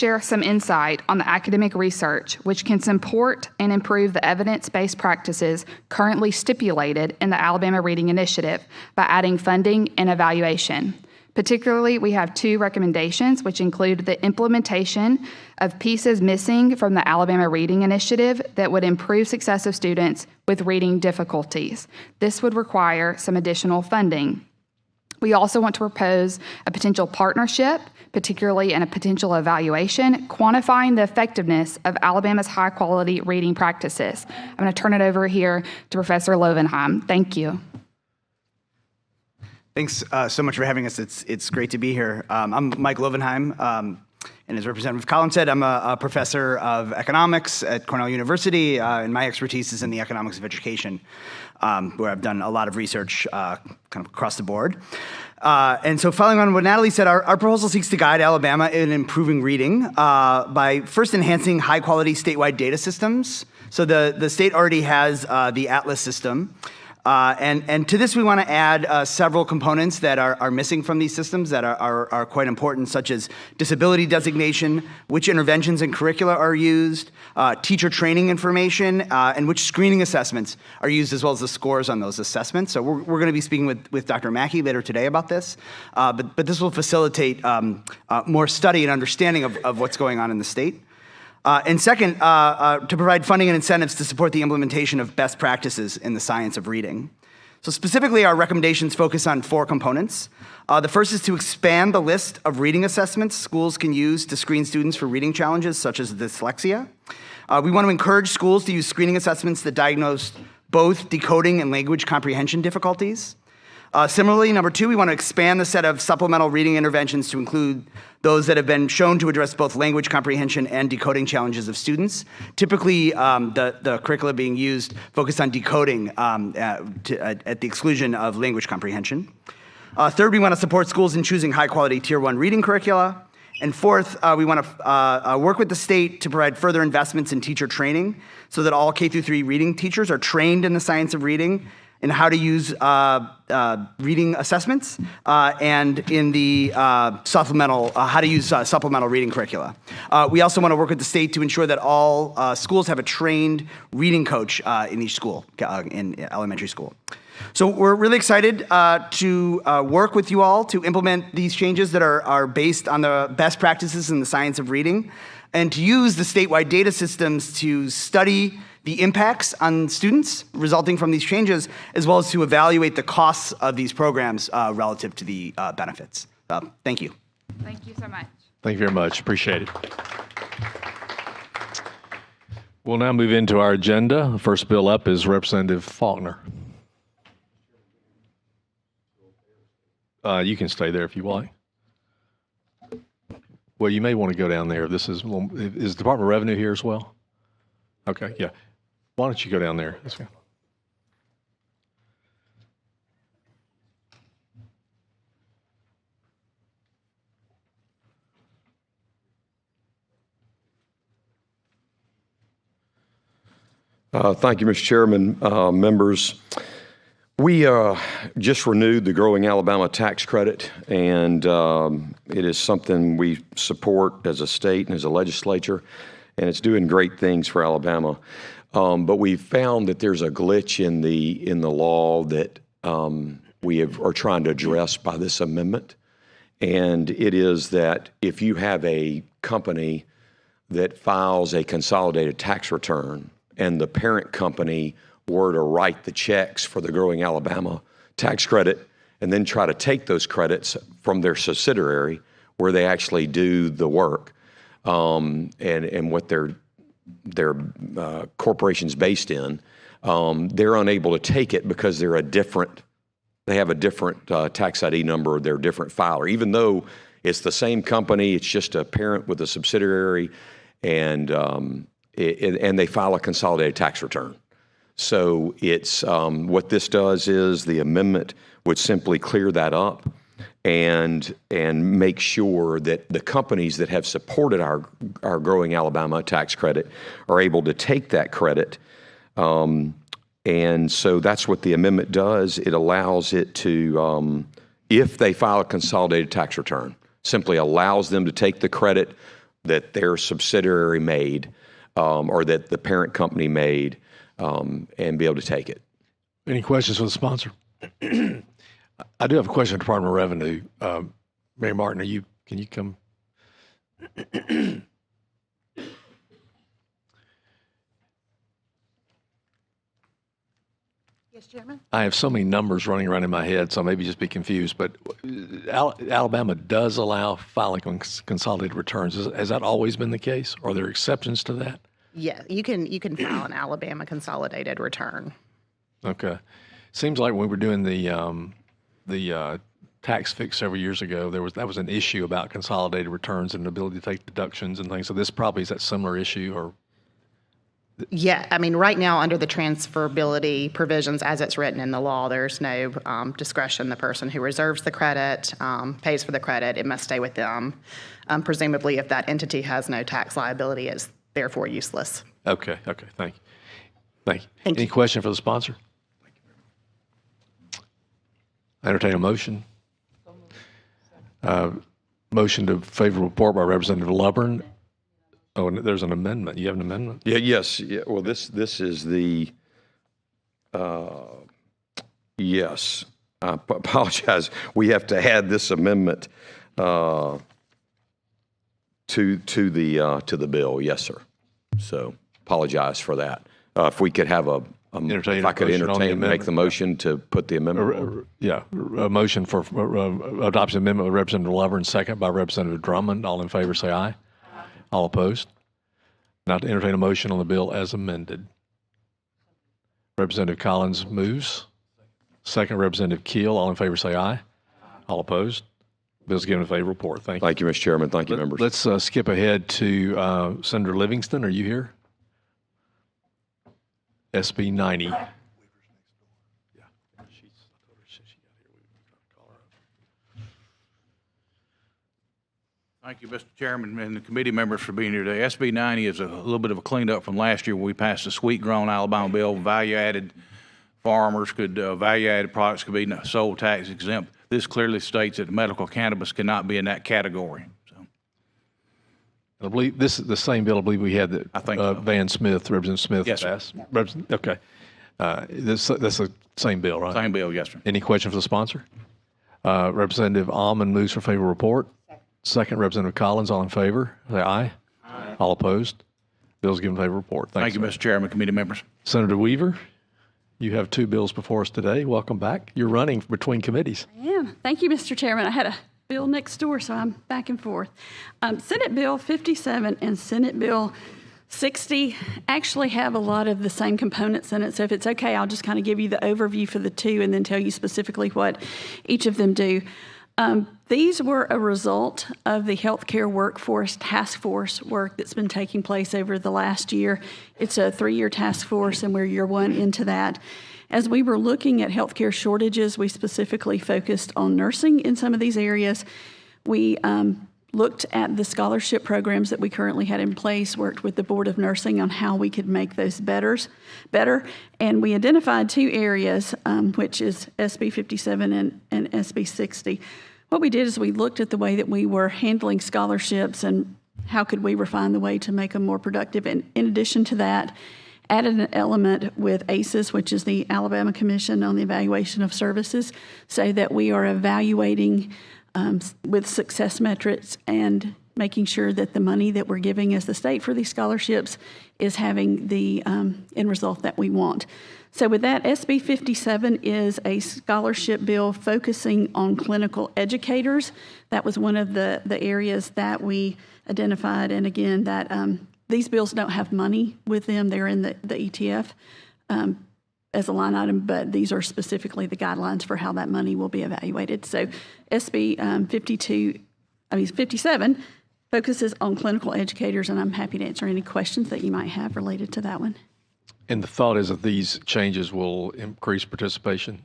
share some insight on the academic research which can support and improve the evidence-based practices currently stipulated in the Alabama Reading Initiative by adding funding and evaluation. Particularly, we have two recommendations, which include the implementation of pieces missing from the Alabama Reading Initiative that would improve success of students with reading difficulties. This would require some additional funding. We also want to propose a potential partnership, particularly in a potential evaluation, quantifying the effectiveness of Alabama's high-quality reading practices. I'm going to turn it over here to Professor Lovenheim. Thank you. Thanks so much for having us. It's great to be here. I'm Mike Lovenheim, and as Representative Collins said, I'm a professor of economics at Cornell University, and my expertise is in the economics of education, where I've done a lot of research kind of across the board. And so following on what Natalie said, our proposal seeks to guide Alabama in improving reading by first enhancing high-quality statewide data systems. So the state already has the Atlas system. And to this, we want to add several components that are missing from these systems that are quite important, such as disability designation, which interventions and curricula are used, teacher training information, and which screening assessments are used, as well as the scores on those assessments. So we're going to be speaking with Dr. Mackey later today about this, but this will facilitate more study and understanding of what's going on in the state. And second, to provide funding and incentives to support the implementation of best practices in the science of reading. So specifically, our recommendations focus on four components. The first is to expand the list of reading assessments schools can use to screen students for reading challenges such as dyslexia. We want to encourage schools to use screening assessments that diagnose both decoding and language comprehension difficulties. Similarly, number two, we want to expand the set of supplemental reading interventions to include those that have been shown to address both language comprehension and decoding challenges of students. Typically, the curricula being used focused on decoding at the exclusion of language comprehension. Third, we want to support schools in choosing high-quality Tier 1 reading curricula. And fourth, we want to work with the state to provide further investments in teacher training so that all K-3 reading teachers are trained in the science of reading and how to use reading assessments and in the supplemental, how to use supplemental reading curricula. We also want to work with the state to ensure that all schools have a trained reading coach in each school, in elementary school. So we're really excited to work with you all to implement these changes that are based on the best practices in the science of reading, and to use the statewide data systems to study the impacts on students resulting from these changes, as well as to evaluate the costs of these programs relative to the benefits. Thank you. Thank you so much. Thank you very much. Appreciate it. We'll now move into our agenda. The first bill up is Representative Faulkner. You can stay there if you like. Well, you may want to go down there. Is Department of Revenue here as well? Okay, yeah. Why don't you go down there? Let's go. Thank you, Mr. Chairman, members. We just renewed the Growing Alabama tax credit, and it is something we support as a state and as a legislature, and it's doing great things for Alabama. But we found that there's a glitch in the law that are trying to address by this amendment, and it is that if you have a company that files a consolidated tax return and the parent company were to write the checks for the Growing Alabama tax credit and then try to take those credits from their subsidiary where they actually do the work and what their corporation's based in, they're unable to take it because they have a different tax ID number, they're a different filer. Even though it's the same company, it's just a parent with a subsidiary, and they file a consolidated tax return. So it's what this does is the amendment would simply clear that up and make sure that the companies that have supported our Growing Alabama tax credit are able to take that credit. And so that's what the amendment does. It allows it to, if they file a consolidated tax return, simply allows them to take the credit that their subsidiary made or that the parent company made and be able to take it. Any questions for the sponsor? I do have a question, Department of Revenue. Mary Martin, can you come? Yes, Chairman. I have so many numbers running around in my head, so I maybe just be confused. But Alabama does allow filing consolidated returns. Has that always been the case? Are there exceptions to that? Yeah, you can file an Alabama consolidated return. Okay. Seems like when we were doing the tax fix several years ago, that was an issue about consolidated returns and the ability to take deductions and things. So this probably is that similar issue, or Yeah, I mean, right now, under the transferability provisions as it's written in the law, there's no discretion. The person who reserves the credit, pays for the credit, it must stay with them. Presumably, if that entity has no tax liability, it's therefore useless. Okay. Thank you. Any question for the sponsor? I entertain a motion. Motion to favorable report by Representative Lubbern. Oh, and there's an amendment. You have an amendment? Yes. Well, this is the, yes. I apologize. We have to add this amendment to the bill. Yes, sir. So apologize for that. If we could have if I could make the motion to put the amendment. Yeah, a motion for adoption amendment by Representative Lubbern, second by Representative Drummond. All in favor, say aye. All opposed? Now to entertain a motion on the bill as amended. Representative Collins moves. Second, Representative Keel. All in favor, say aye. All opposed? Bill's given a favorable report. Thank you. Thank you, Mr. Chairman. Thank you, members. Let's skip ahead to Senator Livingston. Are you here? SB 90. Thank you, Mr. Chairman, and the committee members for being here today. SB 90 is a little bit of a cleanup from last year when we passed the sweet-grown Alabama bill. Value-added farmers value-added products could be sold tax exempt. This clearly states that medical cannabis cannot be in that category. So, I believe this is the same bill I believe we had that I think so. Van Smith, Representative Smith. Yes, sir. Passed. Okay. That's the same bill, right? Same bill, yes, sir. Any question for the sponsor? Representative Almond moves for favorable report. Second, Representative Collins. All in favor, say aye. Aye. All opposed? Bill's given favorable report. Thank you, Mr. Chairman, committee members. Senator Weaver, you have two bills before us today. Welcome back. You're running between committees. I am. Thank you, Mr. Chairman. I had a bill next door, so I'm back and forth. Senate Bill 57 and Senate Bill 60 actually have a lot of the same components in it. So if it's okay, I'll just kind of give you the overview for the two and then tell you specifically what each of them do. These were a result of the healthcare workforce task force work that's been taking place over the last year. It's a 3-year task force, and we're year one into that. As we were looking at healthcare shortages, we specifically focused on nursing in some of these areas. We looked at the scholarship programs that we currently had in place, worked with the Board of Nursing on how we could make those better, and we identified two areas, which is SB 57 and SB 60. What we did is we looked at the way that we were handling scholarships and how could we refine the way to make them more productive. And in addition to that, added an element with ACES, which is the Alabama Commission on the Evaluation of Services, so that we are evaluating with success metrics and making sure that the money that we're giving as the state for these scholarships is having the end result that we want. So with that, SB 57 is a scholarship bill focusing on clinical educators. That was one of the areas that we identified. And again, that these bills don't have money with them. They're in the ETF as a line item, but these are specifically the guidelines for how that money will be evaluated. So SB 57 focuses on clinical educators, and I'm happy to answer any questions that you might have related to that one. And the thought is that these changes will increase participation?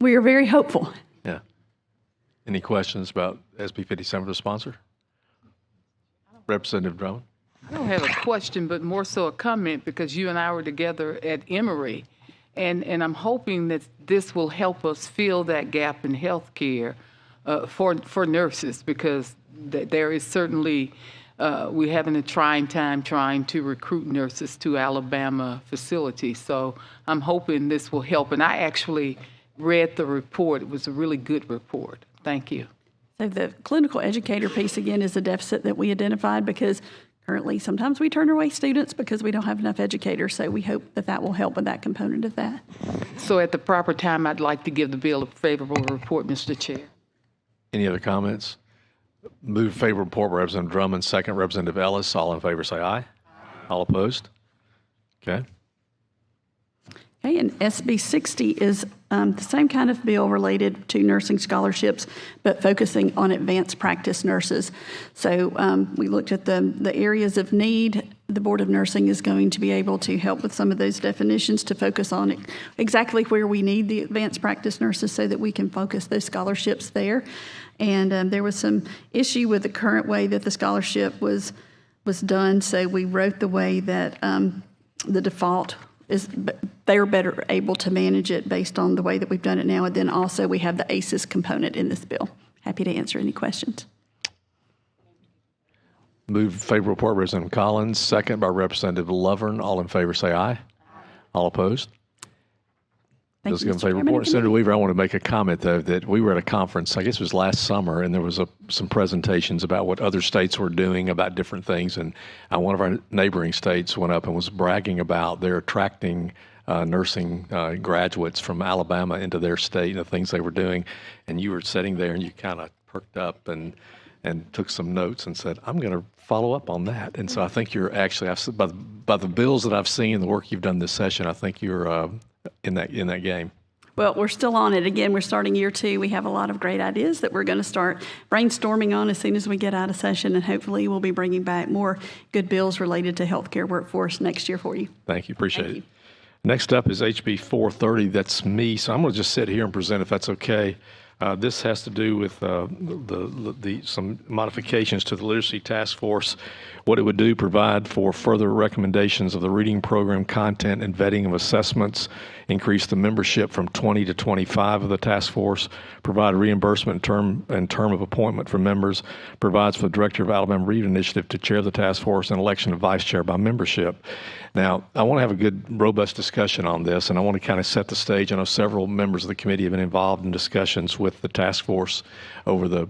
We are very hopeful. Yeah. Any questions about SB 57 for the sponsor? Representative Drummond? I don't have a question, but more so a comment, because you and I were together at Emory, and I'm hoping that this will help us fill that gap in health care for nurses, because there is certainly we're having a trying time trying to recruit nurses to Alabama facilities. So I'm hoping this will help. And I actually read the report. It was a really good report. Thank you. So the clinical educator piece, again, is a deficit that we identified because currently sometimes we turn away students because we don't have enough educators. So we hope that that will help with that component of that. So at the proper time, I'd like to give the bill a favorable report, Mr. Chair. Any other comments? Move favorable report by Representative Drummond, second Representative Ellis. All in favor say aye. All opposed? Okay. Okay, and SB 60 is the same kind of bill related to nursing scholarships, but focusing on advanced practice nurses. So we looked at the areas of need. The Board of Nursing is going to be able to help with some of those definitions to focus on exactly where we need the advanced practice nurses so that we can focus those scholarships there. And there was some issue with the current way that the scholarship was done, so we wrote the way that the default is they're better able to manage it based on the way that we've done it now. And then also we have the ACES component in this bill. Happy to answer any questions. Move favorable report by Representative Collins, second by Representative Lovern. All in favor say aye. All opposed? Thank Let's you, give Mr. them favorable Chairman and report. Senator Committee. Weaver, I want to make a comment, though, that we were at a conference, I guess it was last summer, and there was some presentations about what other states were doing about different things. And one of our neighboring states went up and was bragging about their attracting nursing graduates from Alabama into their state and the things they were doing. And you were sitting there and you kind of perked up and took some notes and said, I'm going to follow up on that. And so I think you're actually, by the bills that I've seen, the work you've done this session, I think you're in that game. Well, we're still on it. Again, we're starting year 2. We have a lot of great ideas that we're going to start brainstorming on as soon as we get out of session, and hopefully we'll be bringing back more good bills related to healthcare workforce next year for you. Thank you. Appreciate Thank it. Next up is HB 430. That's me. So I'm going to just sit here and present if that's okay. This has to do with some modifications to the Literacy Task Force. What it would do, provide for further recommendations of the reading program content and vetting of assessments, increase the membership from 20 to 25 of the task force, provide reimbursement term of appointment for members, provides for the Director of Alabama Reading Initiative to chair the task force and election of vice chair by membership. Now, I want to have a good, robust discussion on this, and I want to kind of set the stage. I know several members of the committee have been involved in discussions with the task force over the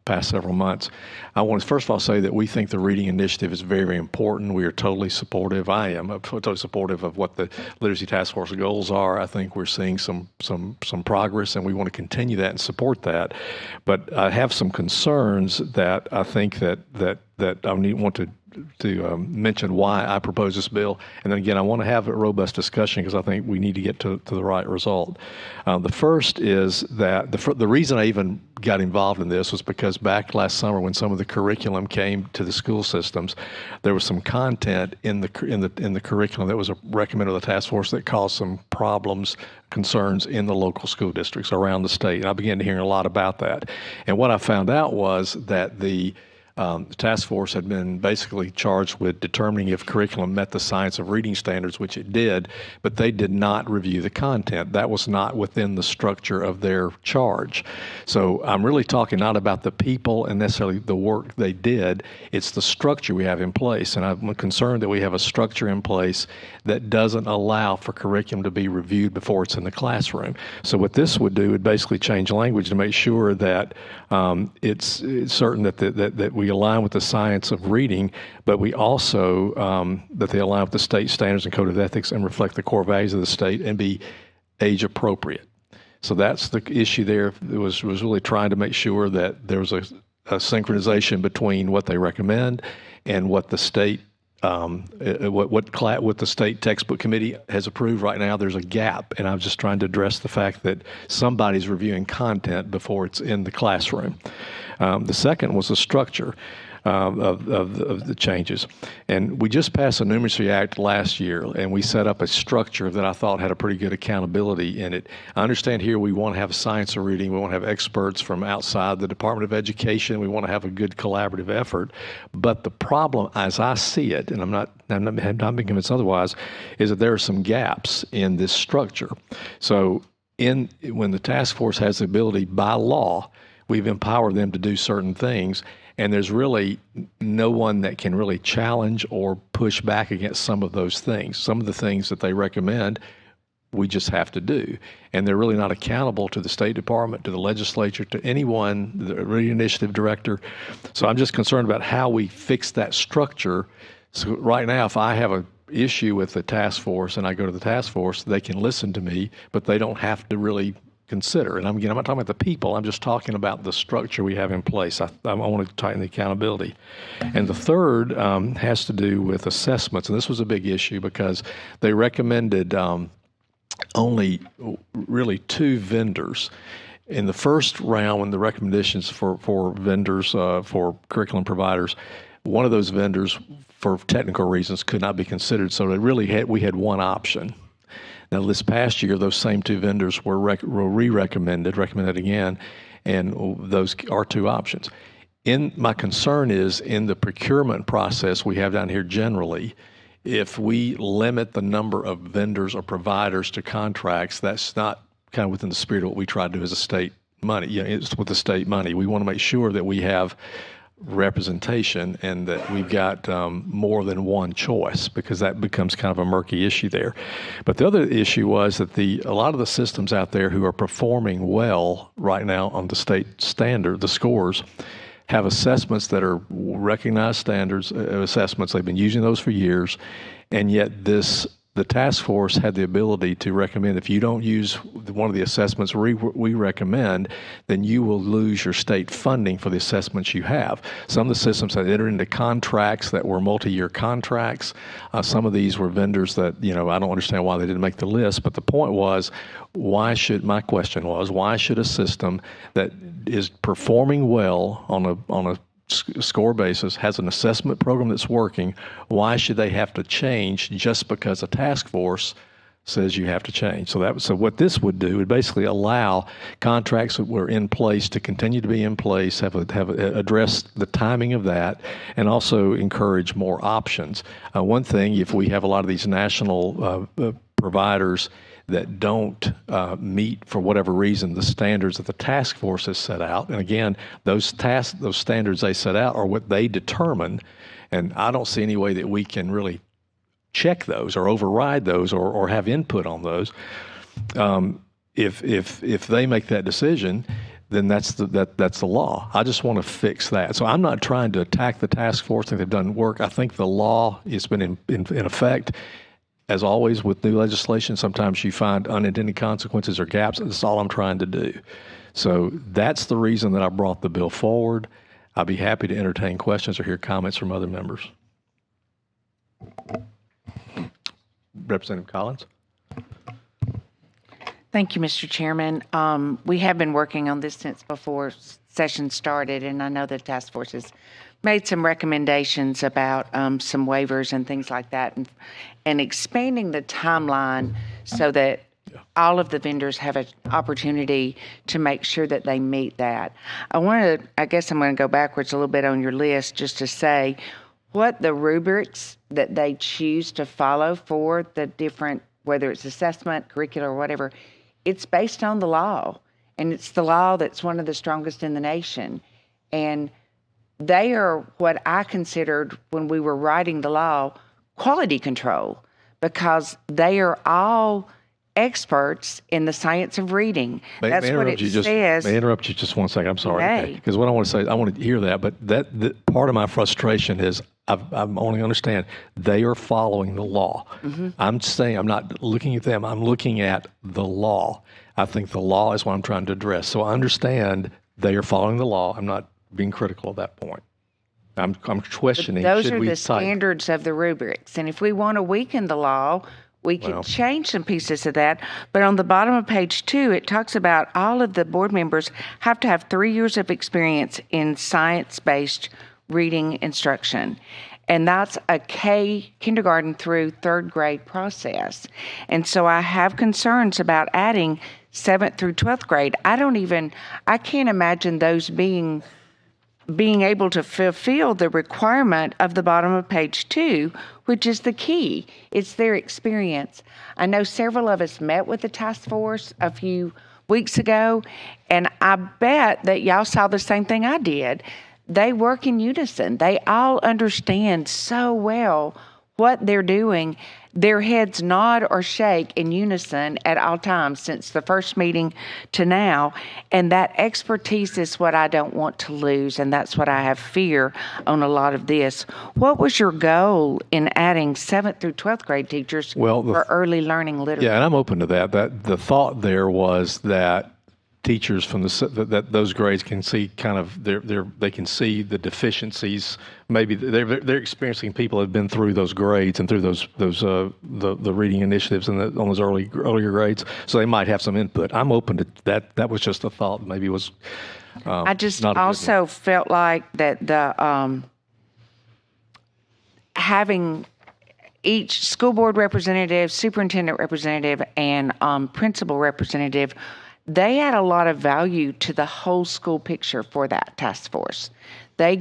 past several months. I want to first of all say that we think the reading initiative is very, very important. We are totally supportive. I am totally supportive of what the Literacy Task Force goals are. I think we're seeing some progress, and we want to continue that and support that. But I have some concerns that I think that I want to mention why I propose this bill. And then again, I want to have a robust discussion because I think we need to get to the right result. The first is that the reason I even got involved in this was because back last summer when some of the curriculum came to the school systems, there was some content in the curriculum that was recommended by the task force that caused some problems, concerns in the local school districts around the state. And I began to hear a lot about that. And what I found out was that the task force had been basically charged with determining if curriculum met the science of reading standards, which it did, but they did not review the content. That was not within the structure of their charge. So I'm really talking not about the people and necessarily the work they did, it's the structure we have in place. And I'm concerned that we have a structure in place that doesn't allow for curriculum to be reviewed before it's in the classroom. So what this would do would basically change language to make sure that it's certain that we align with the science of reading, but we also, that they align with the state standards and code of ethics and reflect the core values of the state and be age appropriate. So that's the issue there. It was really trying to make sure that there was a synchronization between what they recommend and what the state what the state textbook committee has approved right now. There's a gap, and I'm just trying to address the fact that somebody's reviewing content before it's in the classroom. The second was the structure of the changes. And we just passed a Numeracy Act last year, and we set up a structure that I thought had a pretty good accountability in it. I understand here we want to have a science of reading. We want to have experts from outside the Department of Education. We want to have a good collaborative effort. But the problem, as I see it, and I'm not been convinced otherwise, is that there are some gaps in this structure. So when the task force has the ability by law, we've empowered them to do certain things, And there's really no one that can really challenge or push back against some of those things. Some of the things that they recommend, we just have to do. And they're really not accountable to the State Department, to the legislature, to anyone, the Reading Initiative director. So I'm just concerned about how we fix that structure. So right now, if I have an issue with the task force and I go to the task force, they can listen to me, but they don't have to really consider. And I'm not talking about the people. I'm just talking about the structure we have in place. I want to tighten the accountability. And the third has to do with assessments. And this was a big issue because they recommended only really 2 vendors. In the first round, when the recommendations for vendors, for curriculum providers, one of those vendors, for technical reasons, could not be considered. So we had one option. Now, this past year, those same 2 vendors were recommended again, and those are 2 options. My concern is in the procurement process we have down here generally, if we limit the number of vendors or providers to contracts, that's not kind of within the spirit of what we try to do as a state money. It's with the state money. We want to make sure that we have representation and that we've got more than one choice, because that becomes kind of a murky issue there. But the other issue was that a lot of the systems out there who are performing well right now on the state standard, the scores, have assessments that are recognized standards assessments. They've been using those for years, and yet the task force had the ability to recommend if you don't use one of the assessments we recommend, then you will lose your state funding for the assessments you have. Some of the systems had entered into contracts that were multi-year contracts. Some of these were vendors that, I don't understand why they didn't make the list, but the point was, my question was, why should a system that is performing well on a score basis, has an assessment program that's working, why should they have to change just because a task force says you have to change? So what this would do would basically allow contracts that were in place to continue to be in place, have addressed the timing of that, and also encourage more options. One thing, if we have a lot of these national providers that don't meet, for whatever reason, the standards that the task force has set out. And again, those standards they set out are what they determine, and I don't see any way that we can really check those or override those or have input on those. If they make that decision, then that's the law. I just want to fix that. So I'm not trying to attack the task force. I think they've done work. I think the law has been in effect. As always with new legislation, sometimes you find unintended consequences or gaps. That's all I'm trying to do. So that's the reason that I brought the bill forward. I'll be happy to entertain questions or hear comments from other members. Representative Collins. Thank you, Mr. Chairman. We have been working on this since before session started, and I know the task force has made some recommendations about some waivers and things like that, and expanding the timeline so that all of the vendors have an opportunity to make sure that they meet that. I guess I'm going to go backwards a little bit on your list just to say what the rubrics that they choose to follow for the different, whether it's assessment, curricular, or whatever, it's based on the law. And it's the law that's one of the strongest in the nation. And they are what I considered when we were writing the law, quality control, because they are all experts in the science of reading. That's what it says. May I interrupt you just one second? I'm sorry. Because what I want to say, I want to hear that, but that part of my frustration is I only understand they are following the law. Mm-hmm. I'm saying I'm not looking at them. I'm looking at the law. I think the law is what I'm trying to address. So I understand they are following the law. I'm not being critical at that point. I'm questioning. But those are the standards of the rubrics. And if we want to weaken the law, we can change some pieces of that. But on the bottom of page 2, it talks about all of the board members have to have 3 years of experience in science-based reading instruction. And that's a kindergarten through 3rd grade process. And so I have concerns about adding 7th through 12th grade. I can't imagine those being able to fulfill the requirement of the bottom of page 2, which is the key. It's their experience. I know several of us met with the task force a few weeks ago, and I bet that y'all saw the same thing I did. they work in unison. They all understand so well what they're doing. Their heads nod or shake in unison at all times since the first meeting to now. And that expertise is what I don't want to lose, and that's what I have fear on a lot of this. What was your goal in adding 7th through 12th grade teachers for early learning literacy? Yeah, and I'm open to that. That the thought there was that teachers from that those grades can see kind of they can see the deficiencies. Maybe they're experiencing people who have been through those grades and through those the reading initiatives on those earlier grades, so they might have some input. I'm open to that. That was just a thought. Maybe it was. I just also felt like that the having each school board representative, superintendent representative, and principal representative, they add a lot of value to the whole school picture for that task force. They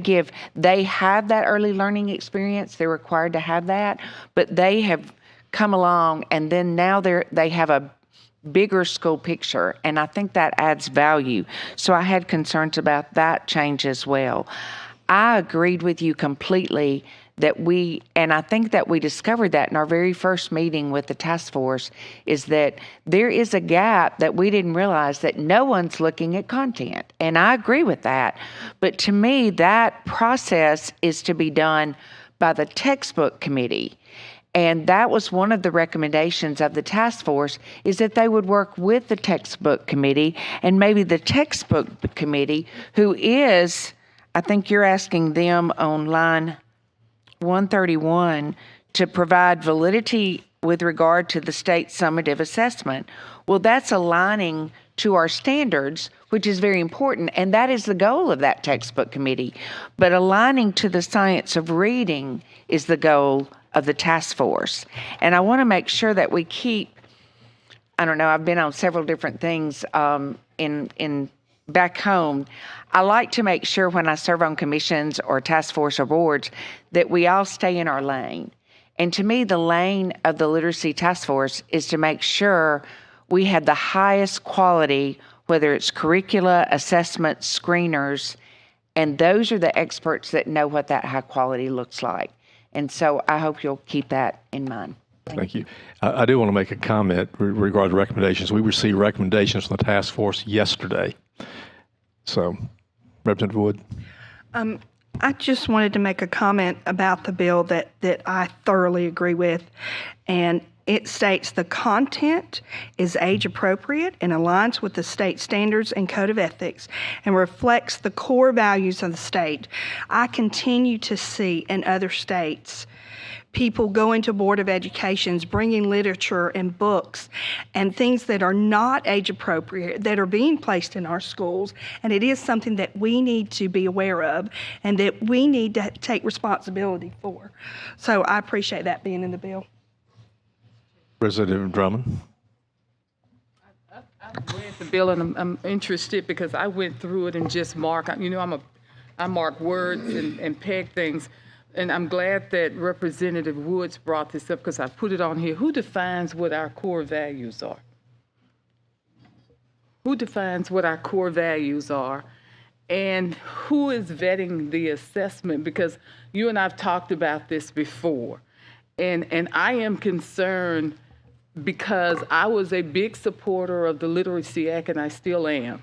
have that early learning experience. They're required to have that, but they have come along, and then now they have a bigger school picture, and I think that adds value. So I had concerns about that change as well. I agreed with you completely and I think that we discovered that in our very first meeting with the task force, is that there is a gap that we didn't realize, that no one's looking at content. And I agree with that. But to me, that process is to be done by the textbook committee. And that was one of the recommendations of the task force, is that they would work with the textbook committee, and maybe the textbook committee, who is, I think you're asking them on line 131 to provide validity with regard to the state summative assessment. Well, that's aligning to our standards, which is very important, and that is the goal of that textbook committee. But aligning to the science of reading is the goal of the task force. And I want to make sure that we keep, I don't know, I've been on several different things in back home. I like to make sure when I serve on commissions or task force or boards that we all stay in our lane. And to me, the lane of the literacy task force is to make sure we have the highest quality, whether it's curricula, assessments, screeners, and those are the experts that know what that high quality looks like. And so I hope you'll keep that in mind. Thank you. I do want to make a comment regarding recommendations. We received recommendations from the task force yesterday. So, Representative Wood. I just wanted to make a comment about the bill that I thoroughly agree with. And it states the content is age appropriate and aligns with the state standards and code of ethics and reflects the core values of the state. I continue to see in other states people going to Board of Educations, bringing literature and books and things that are not age appropriate that are being placed in our schools. And it is something that we need to be aware of and that we need to take responsibility for. So I appreciate that being in the bill. Representative Drummond. I read the bill and I'm interested because I went through it and just mark. I mark words and peg things. And I'm glad that Representative Woods brought this up because I put it on here. Who defines what our core values are? Who defines what our core values are? And who is vetting the assessment? Because you and I have talked about this before. And I am concerned because I was a big supporter of the Literacy Act, and I still am.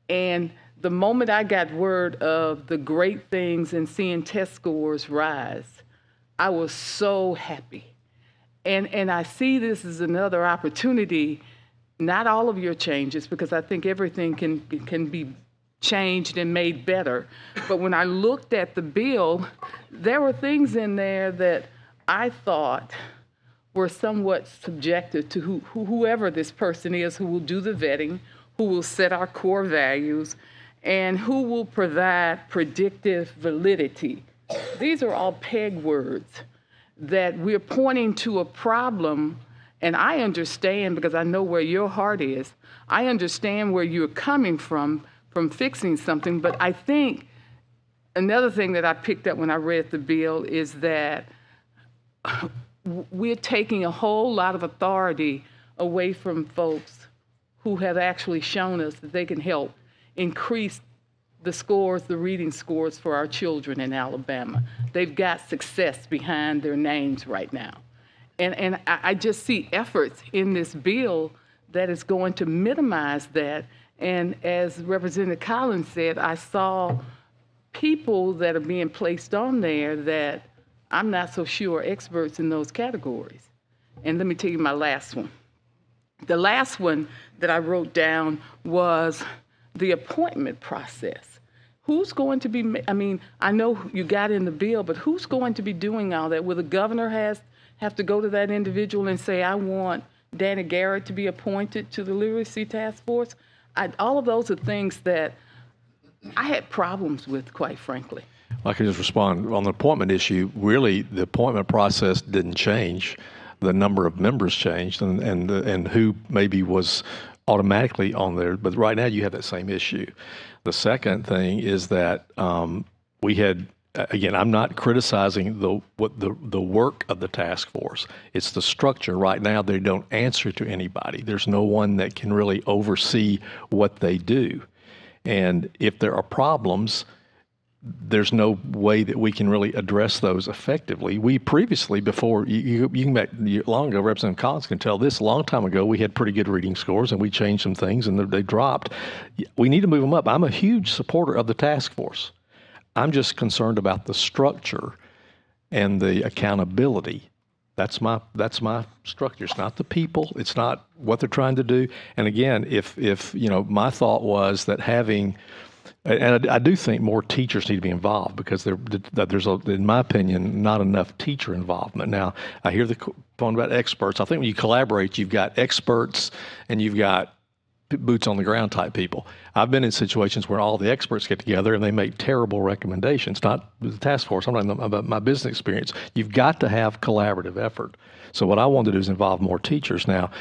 And the moment I got word of the great things and seeing test scores rise, I was so happy. And I see this as another opportunity, not all of your changes, because I think everything can be changed and made better. But when I looked at the bill, there were things in there that I thought were somewhat subjective to whoever this person is who will do the vetting, who will set our core values, and who will provide predictive validity. These are all peg words that we're pointing to a problem, and I understand because I know where your heart is. I understand where you're coming from fixing something, but I think another thing that I picked up when I read the bill is that we're taking a whole lot of authority away from folks who have actually shown us that they can help increase the scores, the reading scores for our children in Alabama. They've got success behind their names right now. And I just see efforts in this bill that is going to minimize that. And as Representative Collins said, I saw people that are being placed on there that I'm not so sure are experts in those categories. And let me tell you my last one. The last one that I wrote down was the appointment process. Who's going to be, I mean, I know you got in the bill, but who's going to be doing all that? Will the governor have to go to that individual and say, I want Danny Garrett to be appointed to the Literacy Task Force? All of those are things that I had problems with, quite frankly. I can just respond on the appointment issue. Really, the appointment process didn't change. The number of members changed, and who maybe was automatically on there. But right now, you have that same issue. The second thing is that we had. Again, I'm not criticizing the work of the task force. It's the structure. Right now, they don't answer to anybody. There's no one that can really oversee what they do. And if there are problems, there's no way that we can really address those effectively. We previously, before, you can back long ago, Representative Collins can tell this, a long time ago, we had pretty good reading scores and we changed some things and they dropped. We need to move them up. I'm a huge supporter of the task force. I'm just concerned about the structure and the accountability. That's my structure. It's not the people. It's not what they're trying to do. And again, if my thought was that having, and I do think more teachers need to be involved because there's, in my opinion, not enough teacher involvement. Now, I hear the point about experts. I think when you collaborate, you've got experts and you've got boots on the ground type people. I've been in situations where all the experts get together and they make terrible recommendations, not the task force. I'm talking about my business experience. You've got to have collaborative effort. So what I wanted to do is involve more teachers. Now,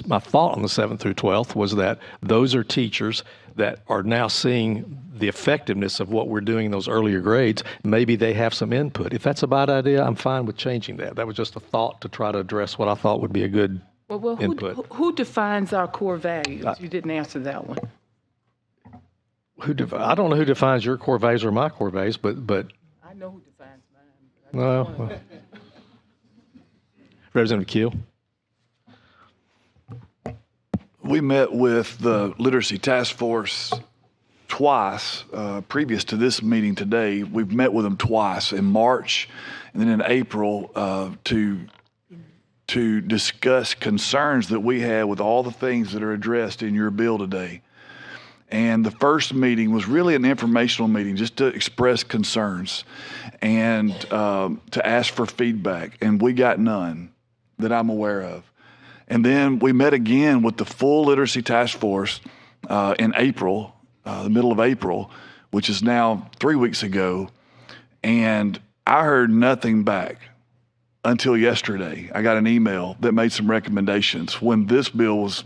my thought on the 7th through 12th was that those are teachers that are now seeing the effectiveness of what we're doing in those earlier grades. Maybe they have some input. If that's a bad idea, I'm fine with changing that. That was just a thought to try to address what I thought would be a good input. Who defines our core values? You didn't answer that one. I don't know who defines your core values or my core values, but I know who defines mine. Well, Representative Keel. We met with the Literacy Task Force twice previous to this meeting today. We've met with them twice in March and then in April to discuss concerns that we had with all the things that are addressed in your bill today. And the first meeting was really an informational meeting just to express concerns and to ask for feedback. And we got none that I'm aware of. And then we met again with the full Literacy Task Force in April, the middle of April, which is now 3 weeks ago. And I heard nothing back until yesterday. I got an email that made some recommendations when this bill was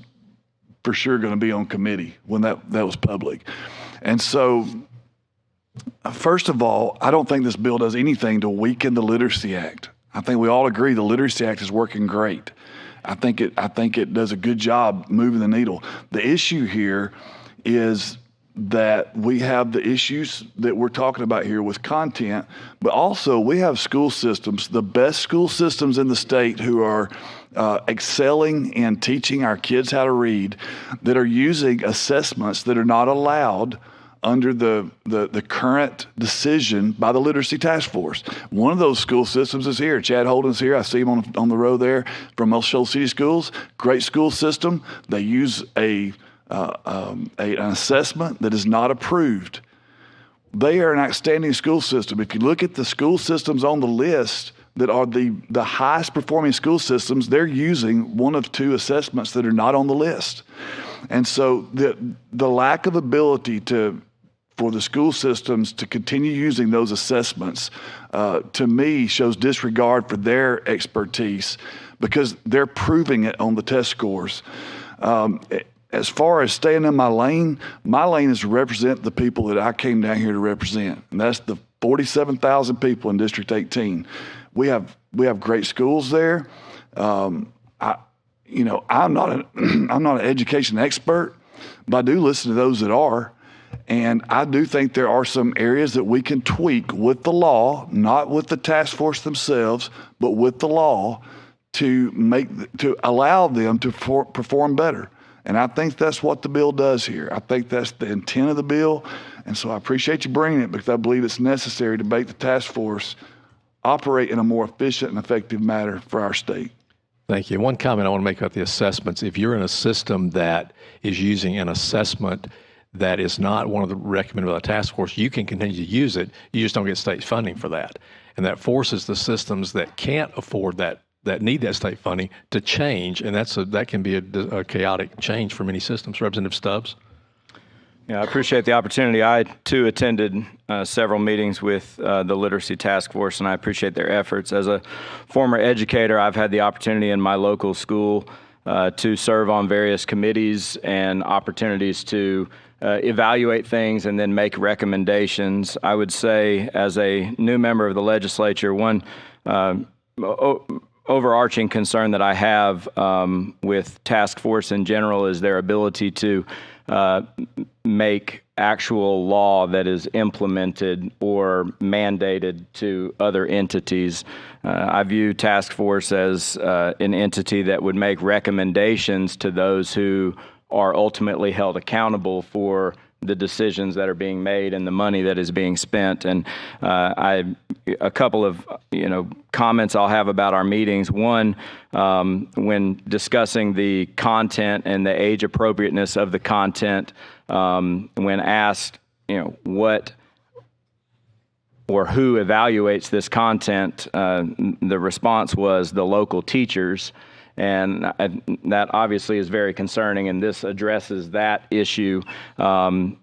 for sure going to be on committee, when that was public. And so, first of all, I don't think this bill does anything to weaken the Literacy Act. I think we all agree the Literacy Act is working great. I think it does a good job moving the needle. The issue here is that we have the issues that we're talking about here with content, but also we have school systems, the best school systems in the state who are excelling in teaching our kids how to read, that are using assessments that are not allowed under the current decision by the Literacy Task Force. One of those school systems is here. Chad Holden's here. I see him on the road there from El Shoal City Schools. Great school system. They use an assessment that is not approved. They are an outstanding school system. If you look at the school systems on the list that are the highest performing school systems, they're using one of two assessments that are not on the list. And so the lack of ability for the school systems to continue using those assessments, to me, shows disregard for their expertise because they're proving it on the test scores. As far as staying in my lane is to represent the people that I came down here to represent, and that's the 47,000 people in District 18. We have great schools there. I'm not an education expert, but I do listen to those that are. And I do think there are some areas that we can tweak with the law, not with the task force themselves, but with the law to allow them to perform better. And I think that's what the bill does here. I think that's the intent of the bill. And so I appreciate you bringing it because I believe it's necessary to make the task force operate in a more efficient and effective manner for our state. Thank you. One comment I want to make about the assessments. If you're in a system that is using an assessment that is not one of the recommended by the task force, you can continue to use it. You just don't get state funding for that. And that forces the systems that can't afford that need that state funding to change. And that can be a chaotic change for many systems. Representative Stubbs? Yeah, I appreciate the opportunity. I, too, attended several meetings with the Literacy Task Force, and I appreciate their efforts. As a former educator, I've had the opportunity in my local school to serve on various committees and opportunities to evaluate things and then make recommendations. I would say, as a new member of the legislature, one overarching concern that I have with task force in general is their ability to make actual law that is implemented or mandated to other entities. I view task force as an entity that would make recommendations to those who are ultimately held accountable for the decisions that are being made and the money that is being spent. And a couple of comments I'll have about our meetings. One, when discussing the content and the age appropriateness of the content, when asked, what or who evaluates this content, the response was the local teachers. And that obviously is very concerning, and this addresses that issue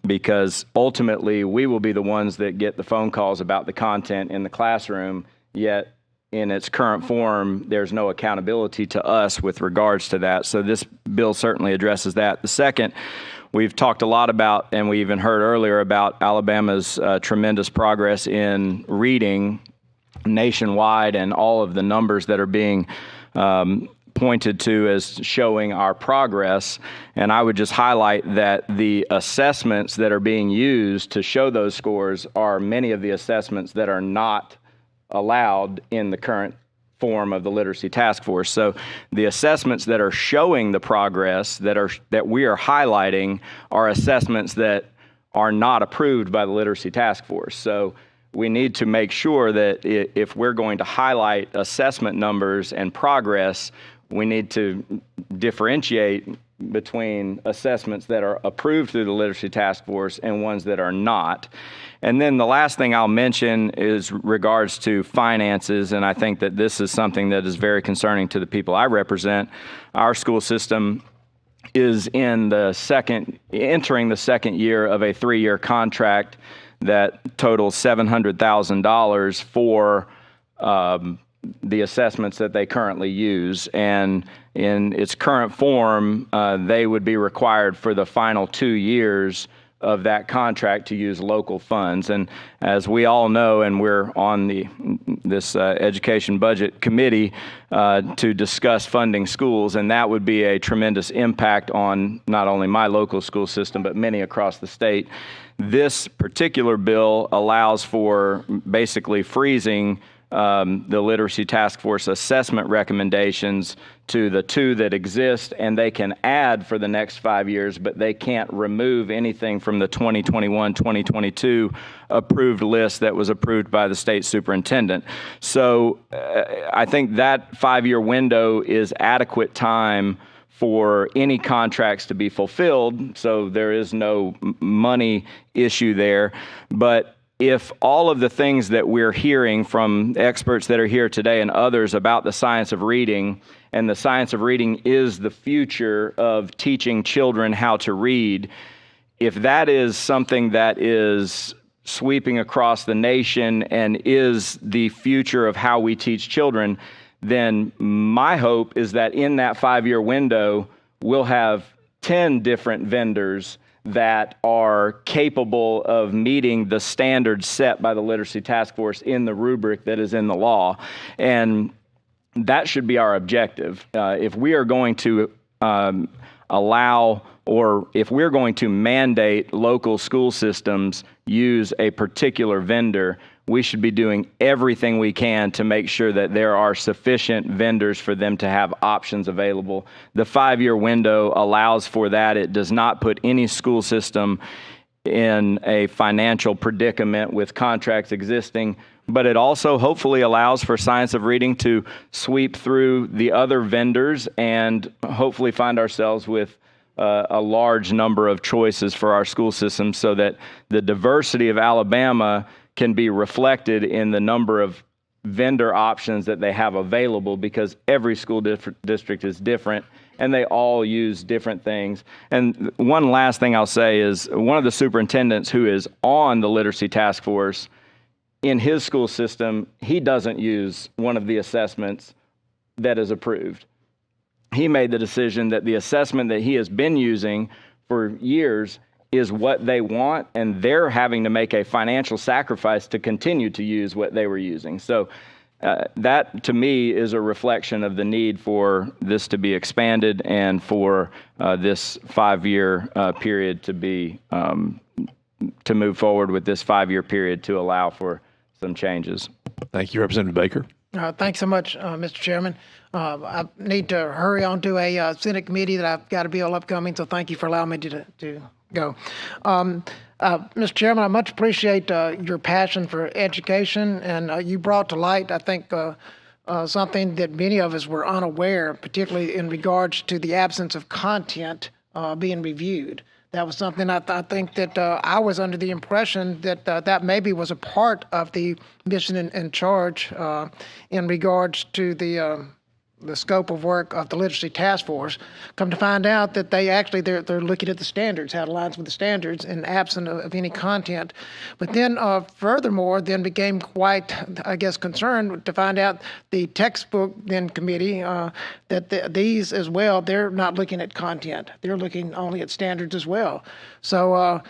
because ultimately we will be the ones that get the phone calls about the content in the classroom, yet in its current form, there's no accountability to us with regards to that. So this bill certainly addresses that. The second, we've talked a lot about, and we even heard earlier about Alabama's tremendous progress in reading nationwide and all of the numbers that are being pointed to as showing our progress. And I would just highlight that the assessments that are being used to show those scores are many of the assessments that are not allowed in the current form of the Literacy Task Force. So the assessments that are showing the progress that we are highlighting are assessments that are not approved by the Literacy Task Force. So we need to make sure that if we're going to highlight assessment numbers and progress, we need to differentiate between assessments that are approved through the Literacy Task Force and ones that are not. And then the last thing I'll mention is regards to finances, and I think that this is something that is very concerning to the people I represent. Our school system is entering the second year of a 3-year contract that totals $700,000 for the assessments that they currently use. And in its current form, they would be required for the final 2 years of that contract to use local funds. And as we all know, and we're on this Education Budget Committee to discuss funding schools, and that would be a tremendous impact on not only my local school system, but many across the state. This particular bill allows for basically freezing the Literacy Task Force assessment recommendations to the 2 that exist, and they can add for the next 5 years, but they can't remove anything from the 2021-2022 approved list that was approved by the state superintendent. So I think that 5-year window is adequate time for any contracts to be fulfilled, so there is no money issue there. But if all of the things that we're hearing from experts that are here today and others about the science of reading, and the science of reading is the future of teaching children how to read, if that is something that is sweeping across the nation and is the future of how we teach children, then my hope is that in that 5-year window, we'll have 10 different vendors that are capable of meeting the standards set by the Literacy Task Force in the rubric that is in the law. And that should be our objective. If we are going to allow, or if we're going to mandate local school systems use a particular vendor, we should be doing everything we can to make sure that there are sufficient vendors for them to have options available. The 5-year window allows for that. It does not put any school system in a financial predicament with contracts existing, but it also hopefully allows for Science of Reading to sweep through the other vendors and hopefully find ourselves with a large number of choices for our school system, so that the diversity of Alabama can be reflected in the number of vendor options that they have available, because every school district is different and they all use different things. And one last thing I'll say is, one of the superintendents who is on the literacy task force, in his school system, he doesn't use one of the assessments that is approved. He made the decision that the assessment that he has been using for years is what they want, and they're having to make a financial sacrifice to continue to use what they were using. So that, to me, is a reflection of the need for this to be expanded and for this 5-year period to be to move forward with this 5-year period to allow for some changes. Thank you, Representative Baker. Thanks so much, Mr. Chairman. I need to hurry on to a Senate committee that I've got a bill upcoming, so thank you for allowing me to go. Mr. Chairman, I much appreciate your passion for education, and you brought to light, I think, something that many of us were unaware, particularly in regards to the absence of content being reviewed. That was something I think that I was under the impression that that maybe was a part of the mission and charge in regards to the scope of work of the Literacy Task Force. Come to find out that they're looking at the standards, how it aligns with the standards, and absent of any content. But then furthermore, then became quite, I guess, concerned to find out the textbook then committee, that these as well, they're not looking at content. They're looking only at standards as well. So I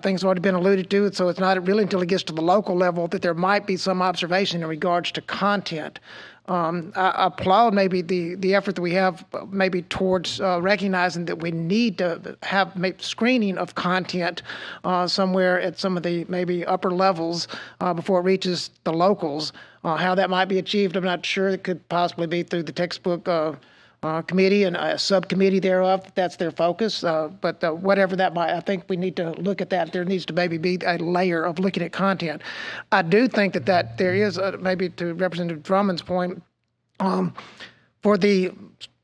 think it's already been alluded to, so it's not really until it gets to the local level that there might be some observation in regards to content. I applaud maybe the effort that we have maybe towards recognizing that we need to have screening of content somewhere at some of the maybe upper levels before it reaches the locals. How that might be achieved, I'm not sure. It could possibly be through the textbook committee and a subcommittee thereof. That's their focus. But whatever that might, I think we need to look at that. There needs to maybe be a layer of looking at content. I do think that there is, maybe to Representative Drummond's point,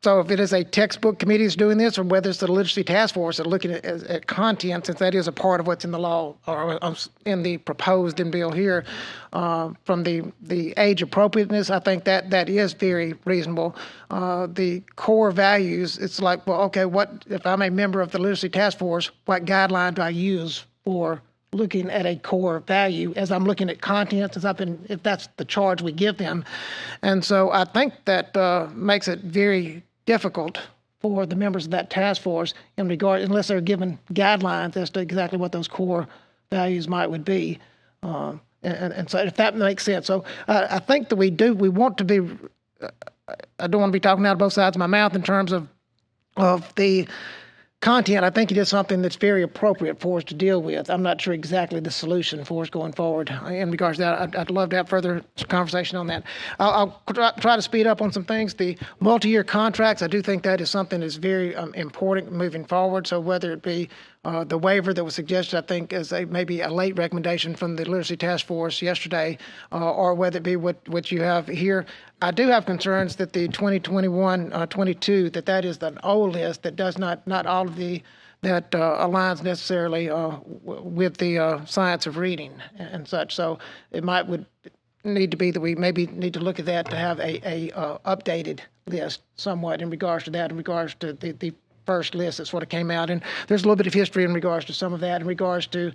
so if it is a textbook committee that's doing this, or whether it's the Literacy Task Force that are looking at content, since that is a part of what's in the law or in the proposed bill here, from the age appropriateness, I think that is very reasonable. The core values, it's like, well, okay, what if I'm a member of the Literacy Task Force? What guideline do I use for looking at a core value as I'm looking at content, if that's the charge we give them? And so I think that makes it very difficult for the members of that task force in regard, unless they're given guidelines as to exactly what those core values would be. And so if that makes sense. So I think that we want to be, I don't want to be talking out of both sides of my mouth in terms of the content. I think it is something that's very appropriate for us to deal with. I'm not sure exactly the solution for us going forward in regards to that. I'd love to have further conversation on that. I'll try to speed up on some things. The multi-year contracts, I do think that is something that's very important moving forward. So whether it be the waiver that was suggested, I think, is maybe a late recommendation from the Literacy Task Force yesterday, or whether it be what you have here. I do have concerns that the 2021-22, that is the old list that does not all of that aligns necessarily with the science of reading and such. So it would need to be that we maybe need to look at that to have a updated list somewhat in regards to that, in regards to the first list that sort of came out. And there's a little bit of history in regards to some of that, in regards to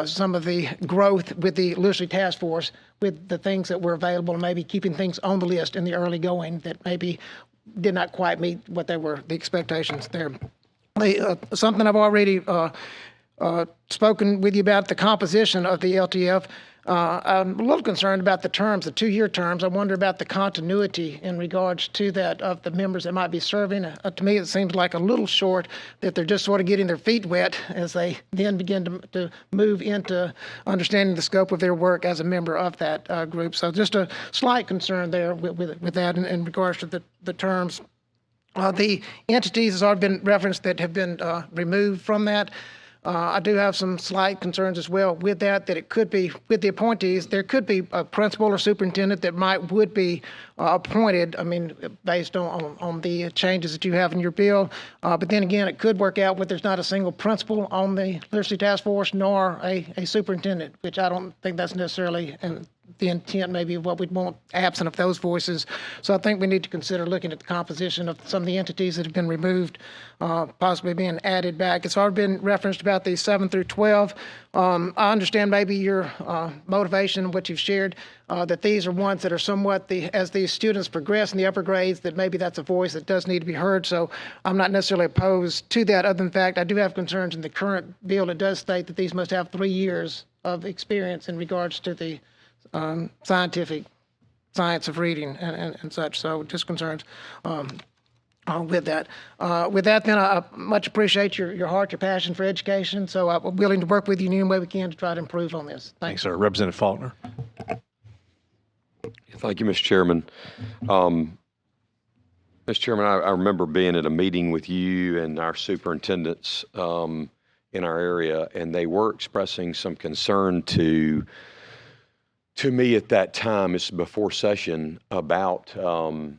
some of the growth with the Literacy Task Force, with the things that were available, and maybe keeping things on the list in the early going that maybe did not quite meet what they were, the expectations there. Something I've already spoken with you about, the composition of the LTF. I'm a little concerned about the terms, the 2-year terms. I wonder about the continuity in regards to that of the members that might be serving. To me, it seems like a little short, that they're just sort of getting their feet wet as they then begin to move into understanding the scope of their work as a member of that group. So just a slight concern there with that in regards to the terms. The entities has already been referenced that have been removed from that. I do have some slight concerns as well with that it could be, with the appointees, there could be a principal or superintendent that would be appointed, I mean, based on the changes that you have in your bill. But then again, it could work out where there's not a single principal on the literacy task force nor a superintendent, which I don't think that's necessarily the intent maybe of what we'd want absent of those voices. So I think we need to consider looking at the composition of some of the entities that have been removed, possibly being added back. It's already been referenced about the 7 through 12. I understand maybe your motivation, what you've shared, that these are ones that are somewhat, as these students progress in the upper grades, that maybe that's a voice that does need to be heard. So I'm not necessarily opposed to that. Other than the fact, I do have concerns in the current bill. It does state that these must have 3 years of experience in regards to the scientific science of reading and such. So just concerns with that. With that, then, I much appreciate your heart, your passion for education. So I'm willing to work with you in any way we can to try to improve on this. Thanks, sir. Representative Faulkner. Thank you, Mr. Chairman. Mr. Chairman, I remember being at a meeting with you and our superintendents in our area, and they were expressing some concern to me at that time, it's before session, about, and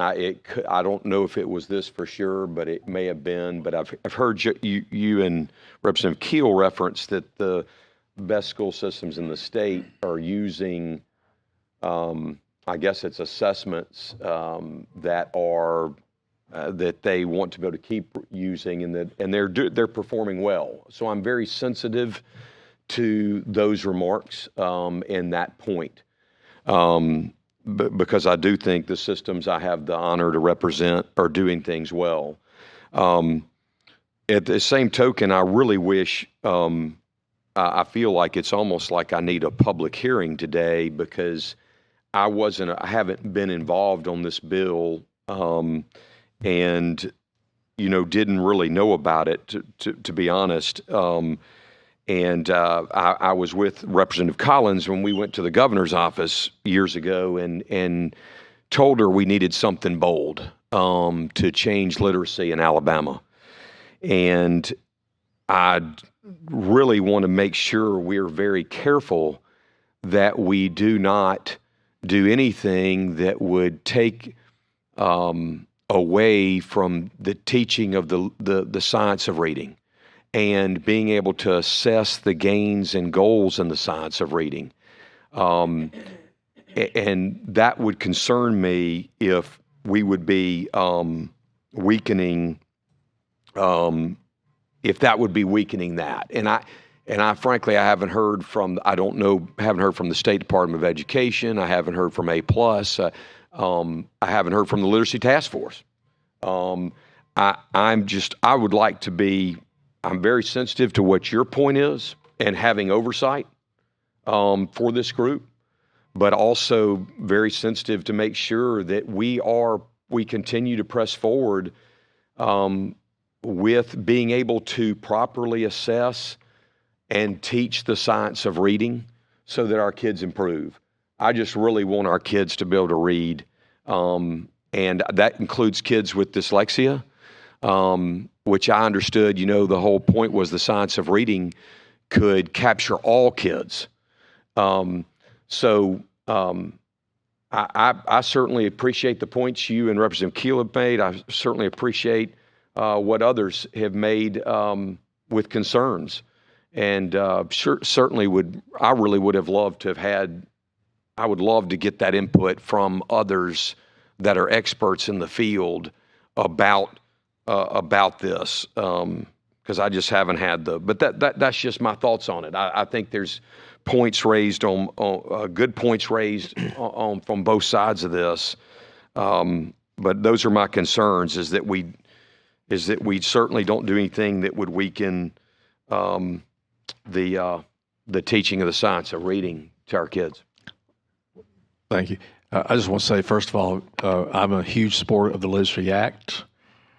I don't know if it was this for sure, but it may have been, but I've heard you and Representative Keel reference that the best school systems in the state are using, I guess it's assessments that are, that they want to be able to keep using, and they're performing well. So I'm very sensitive to those remarks and that point, because I do think the systems I have the honor to represent are doing things well. At the same token, I really wish, I feel like it's almost like I need a public hearing today, because I haven't been involved on this bill and, didn't really know about it, to be honest. And I was with Representative Collins when we went to the governor's office years ago and told her we needed something bold to change literacy in Alabama. And I really want to make sure we're very careful that we do not do anything that would take away from the teaching of the science of reading and being able to assess the gains and goals in the science of reading. And that would concern me if we would be weakening, if that would be weakening that. And I frankly, I haven't heard from the State Department of Education. I haven't heard from A+. I haven't heard from the Literacy Task Force. I'm very sensitive to what your point is and having oversight for this group, but also very sensitive to make sure that we continue to press forward with being able to properly assess and teach the science of reading so that our kids improve. I just really want our kids to be able to read, and that includes kids with dyslexia, which I understood, the whole point was the science of reading could capture all kids. I certainly appreciate the points you and Representative Keel have made. I certainly appreciate what others have made with concerns. And I really would have loved to have had, I would love to get that input from others that are experts in the field about this, because I just haven't had but that's just my thoughts on it. I think there's points raised good points raised from both sides of this, but those are my concerns. Is that we certainly don't do anything that would weaken the the teaching of the science of reading to our kids. Thank you. I just want to say, first of all, I'm a huge supporter of the Literacy Act.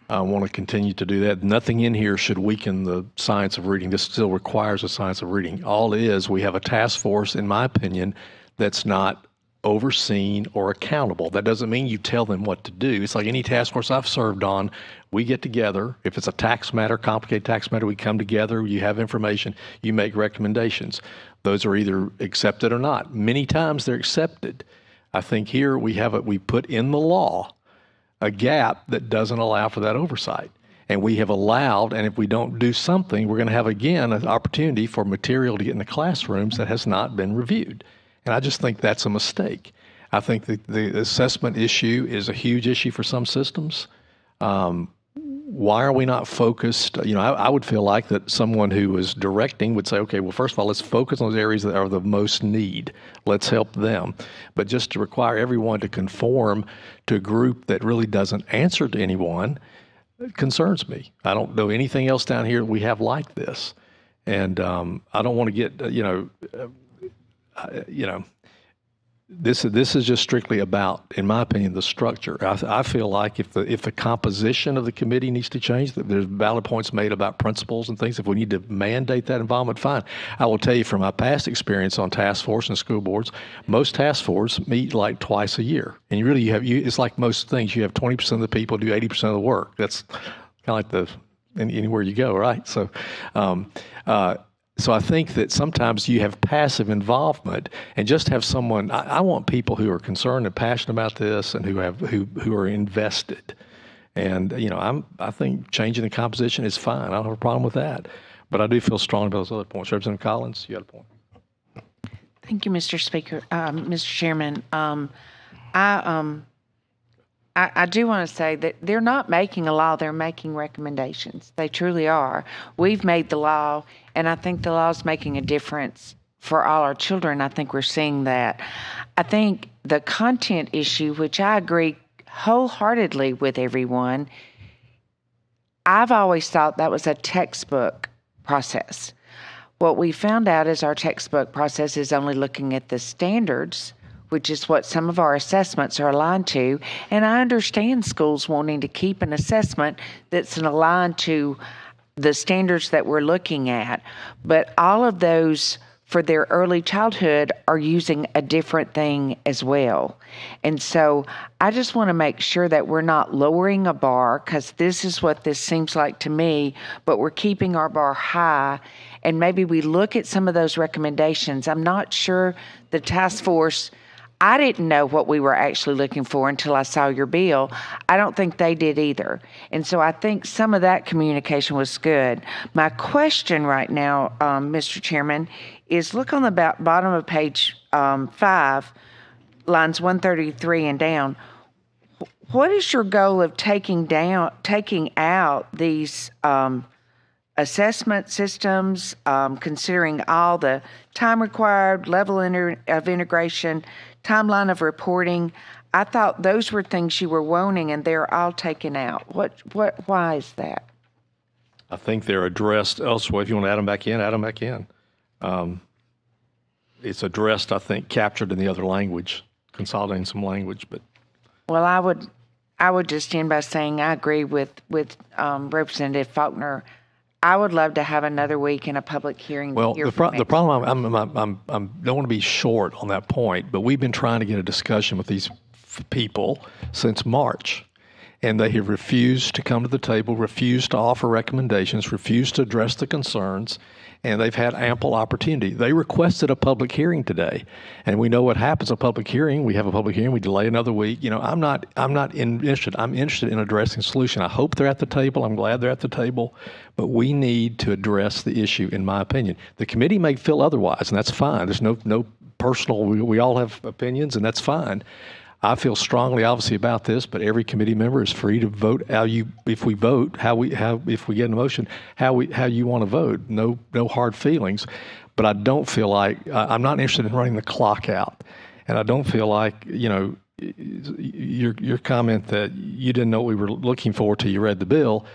I want to continue to do that. Nothing in here should weaken the science of reading. This still requires a science of reading. All it is, we have a task force, in my opinion, that's not overseen or accountable. That doesn't mean you tell them what to do. It's like any task force I've served on. We get together. If it's a tax matter, complicated tax matter, we come together, you have information, you make recommendations. Those are either accepted or not. Many times they're accepted. I think here we put in the law a gap that doesn't allow for that oversight. And we have allowed, and if we don't do something, we're going to have again an opportunity for material to get in the classrooms that has not been reviewed. And I just think that's a mistake. I think the assessment issue is a huge issue for some systems. Why are we not focused? I would feel like that someone who is directing would say, okay, well, first of all, let's focus on those areas that are the most need. Let's help them. But just to require everyone to conform to a group that really doesn't answer to anyone concerns me. I don't know anything else down here that we have like this. And I don't want to get, this is just strictly about, in my opinion, the structure. I feel like if the composition of the committee needs to change, that there's valid points made about principles and things. If we need to mandate that involvement, fine. I will tell you from my past experience on task force and school boards, most task force meet like twice a year, and it's like most things. You have 20% of the people do 80% of the work. That's kind of like anywhere you go, right? So. So I think that sometimes you have passive involvement, and just have someone. I want people who are concerned and passionate about this, and who are invested. And I think changing the composition is fine. I don't have a problem with that. But I do feel strongly about those other points. Representative Collins, you had a point. Thank you, Mr. Speaker, Mr. Chairman. I do want to say that they're not making a law, they're making recommendations. They truly are. We've made the law, and I think the law is making a difference for all our children. I think we're seeing that. I think the content issue, which I agree wholeheartedly with everyone, I've always thought that was a textbook process. What we found out is our textbook process is only looking at the standards, which is what some of our assessments are aligned to. And I understand schools wanting to keep an assessment that's aligned to the standards that we're looking at. But all of those for their early childhood are using a different thing as well. And so I just want to make sure that we're not lowering a bar, because this is what this seems like to me, but we're keeping our bar high. And maybe we look at some of those recommendations. I'm not sure the task force, I didn't know what we were actually looking for until I saw your bill. I don't think they did either. And so I think some of that communication was good. My question right now, Mr. Chairman, is look on the bottom of page 5, lines 133 and down. What is your goal of taking out these assessment systems, considering all the time required, level of integration, timeline of reporting? I thought those were things you were wanting, and they're all taken out. Why is that? I think they're addressed elsewhere. If you want to add them back in, add them back in. It's addressed, I think, captured in the other language, consolidating some language. But well, I would just end by saying I agree with Representative Faulkner. I would love to have another week in a public hearing. Well, the problem, I don't want to be short on that point, but we've been trying to get a discussion with these people since March, and they have refused to come to the table, refused to offer recommendations, refused to address the concerns, and they've had ample opportunity. They requested a public hearing today, and we know what happens at a public hearing. We have a public hearing, we delay another week. I'm not interested. I'm interested in addressing a solution. I hope they're at the table. I'm glad they're at the table, but we need to address the issue, in my opinion. The committee may feel otherwise, and that's fine. There's no personal. We all have opinions, and that's fine. I feel strongly, obviously, about this, but every committee member is free to vote if we vote, if we get a motion, how you want to vote. No hard feelings. But I don't feel like, I'm not interested in running the clock out. And I don't feel like, your comment that you didn't know what we were looking for till you read the bill.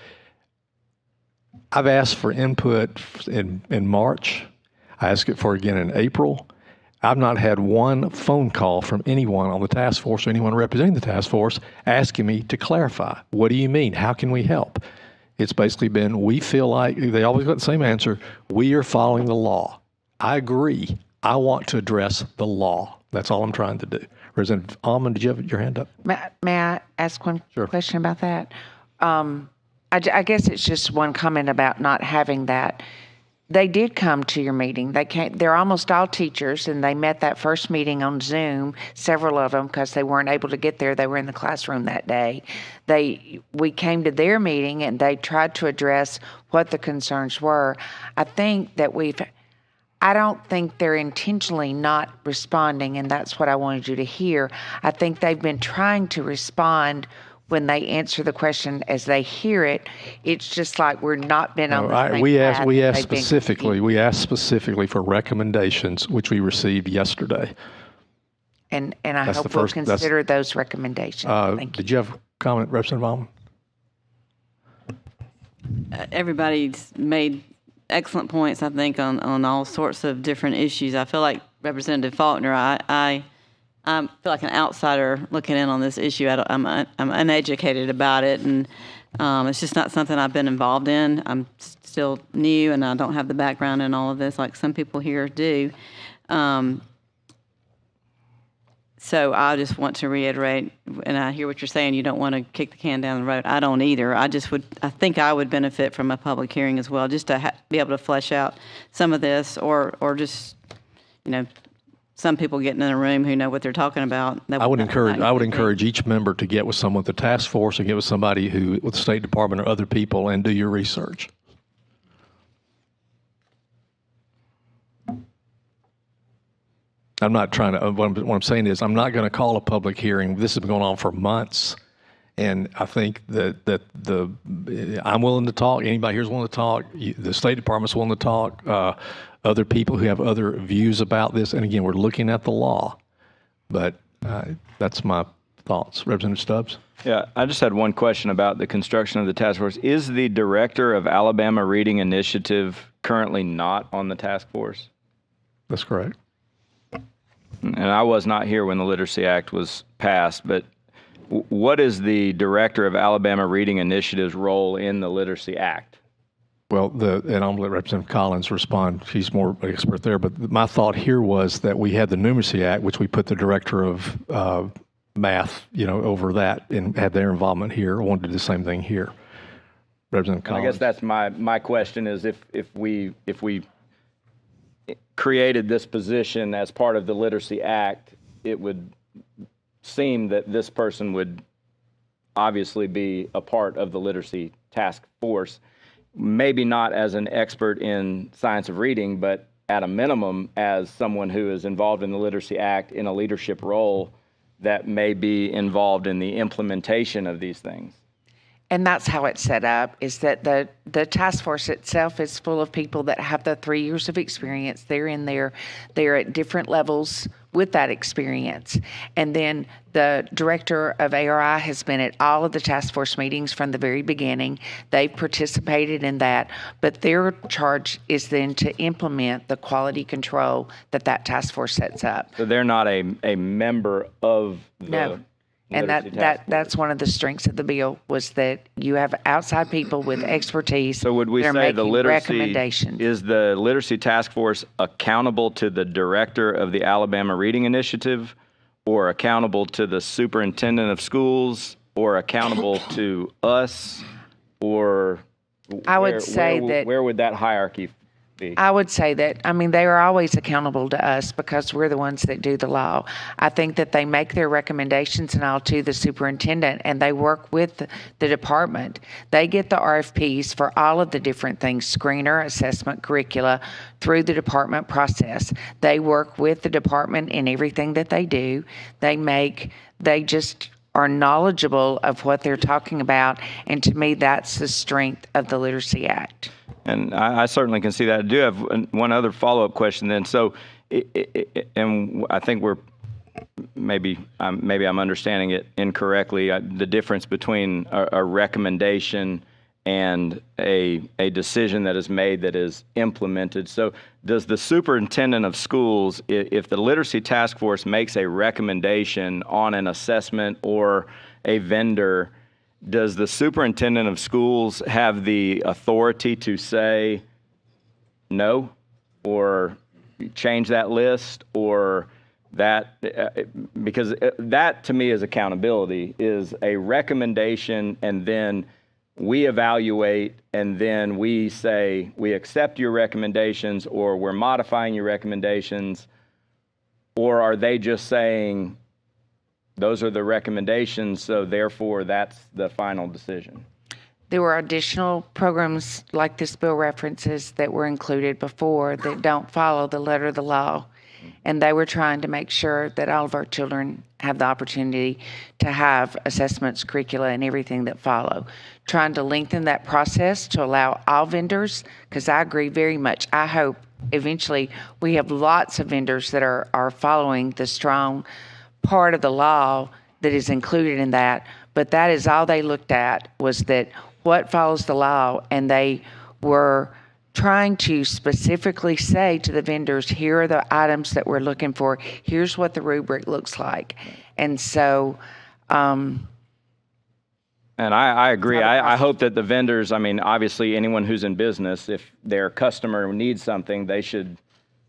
I've asked for input in March. I asked it for again in April. I've not had one phone call from anyone on the task force or anyone representing the task force asking me to clarify. What do you mean? How can we help? It's basically been, we feel like, they always got the same answer, we are following the law. I agree. I want to address the law. That's all I'm trying to do. Representative Almond, did you have your hand up? May I ask one Sure. question about that? I guess it's just one comment about not having that. They did come to your meeting. They came. They're almost all teachers, and they met that first meeting on Zoom. Several of them, because they weren't able to get there, they were in the classroom that day. We came to their meeting, and they tried to address what the concerns were. I think that I don't think they're intentionally not responding, and that's what I wanted you to hear. I think they've been trying to respond when they answer the question as they hear it. It's just like we're not been on the same We path. asked specifically for recommendations, which we received yesterday. And I That's hope the we'll first- that's- consider those recommendations. Thank you. Did you have a comment, Representative Almond? Everybody's made excellent points, I think, on all sorts of different issues. I feel like Representative Faulkner, I feel like an outsider looking in on this issue. I'm uneducated about it, and it's just not something I've been involved in. I'm still new, and I don't have the background in all of this like some people here do. So I just want to reiterate, and I hear what you're saying, you don't want to kick the can down the road. I don't either. I think I would benefit from a public hearing as well, just to be able to flesh out some of this, or just, some people getting in a room who know what they're talking about. I would encourage each member to get with someone with the task force and get with somebody with the State Department or other people and do your research. I'm not trying to, what I'm saying is I'm not going to call a public hearing. This has been going on for months. And I think that I'm willing to talk. Anybody here's willing to talk. The State Department's willing to talk. Other people who have other views about this. And again, we're looking at the law. But that's my thoughts. Representative Stubbs? Yeah, I just had one question about the construction of the task force. Is the director of Alabama Reading Initiative currently not on the task force? That's correct. And I was not here when the Literacy Act was passed, but what is the director of Alabama Reading Initiative's role in the Literacy Act? Well, and I'm going to let Representative Collins respond. She's more expert there. But my thought here was that we had the Numeracy Act, which we put the director of math, over that and had their involvement here. I wanted to do the same thing here. Representative Collins. And I guess that's my question is if we created this position as part of the Literacy Act, it would seem that this person would obviously be a part of the literacy task force, maybe not as an expert in science of reading, but at a minimum as someone who is involved in the Literacy Act in a leadership role that may be involved in the implementation of these things. And that's how it's set up, is that the task force itself is full of people that have the 3 years of experience. They're in there. They're at different levels with that experience. And then the director of ARI has been at all of the task force meetings from the very beginning. They've participated in that. But their charge is then to implement the quality control that task force sets up. So they're not a member of the... No. And that's one of the strengths of the bill, was that you have outside people with expertise. So would we that are say making recommendations. is the Literacy Task Force accountable to the director of the Alabama Reading Initiative, or accountable to the superintendent of schools, or accountable to us, or I would say where would that hierarchy be? I would say that, they are always accountable to us because we're the ones that do the law. I think that they make their recommendations and all to the superintendent, and they work with the department. They get the RFPs for all of the different things, screener, assessment, curricula, through the department process. They work with the department in everything that they do. They just are knowledgeable of what they're talking about, and to me, that's the strength of the Literacy Act. And I certainly can see that. I do have one other follow-up question then. So, and I think maybe I'm understanding it incorrectly. The difference between a recommendation and a decision that is made that is implemented. So does the superintendent of schools, if the literacy task force makes a recommendation on an assessment or a vendor, does the superintendent of schools have the authority to say no or change that list, or that, because that to me is accountability, is a recommendation and then we evaluate and then we say we accept your recommendations or we're modifying your recommendations? Or are they just saying those are the recommendations, so therefore that's the final decision? There were additional programs like this bill references that were included before that don't follow the letter of the law. And they were trying to make sure that all of our children have the opportunity to have assessments, curricula, and everything that follow. Trying to lengthen that process to allow all vendors, because I agree very much. I hope eventually we have lots of vendors that are following the strong part of the law that is included in that. But that is all they looked at, was that what follows the law, and they were trying to specifically say to the vendors, here are the items that we're looking for, here's what the rubric looks like. And so and I agree. I hope that the vendors, I mean, obviously anyone who's in business, if their customer needs something, they should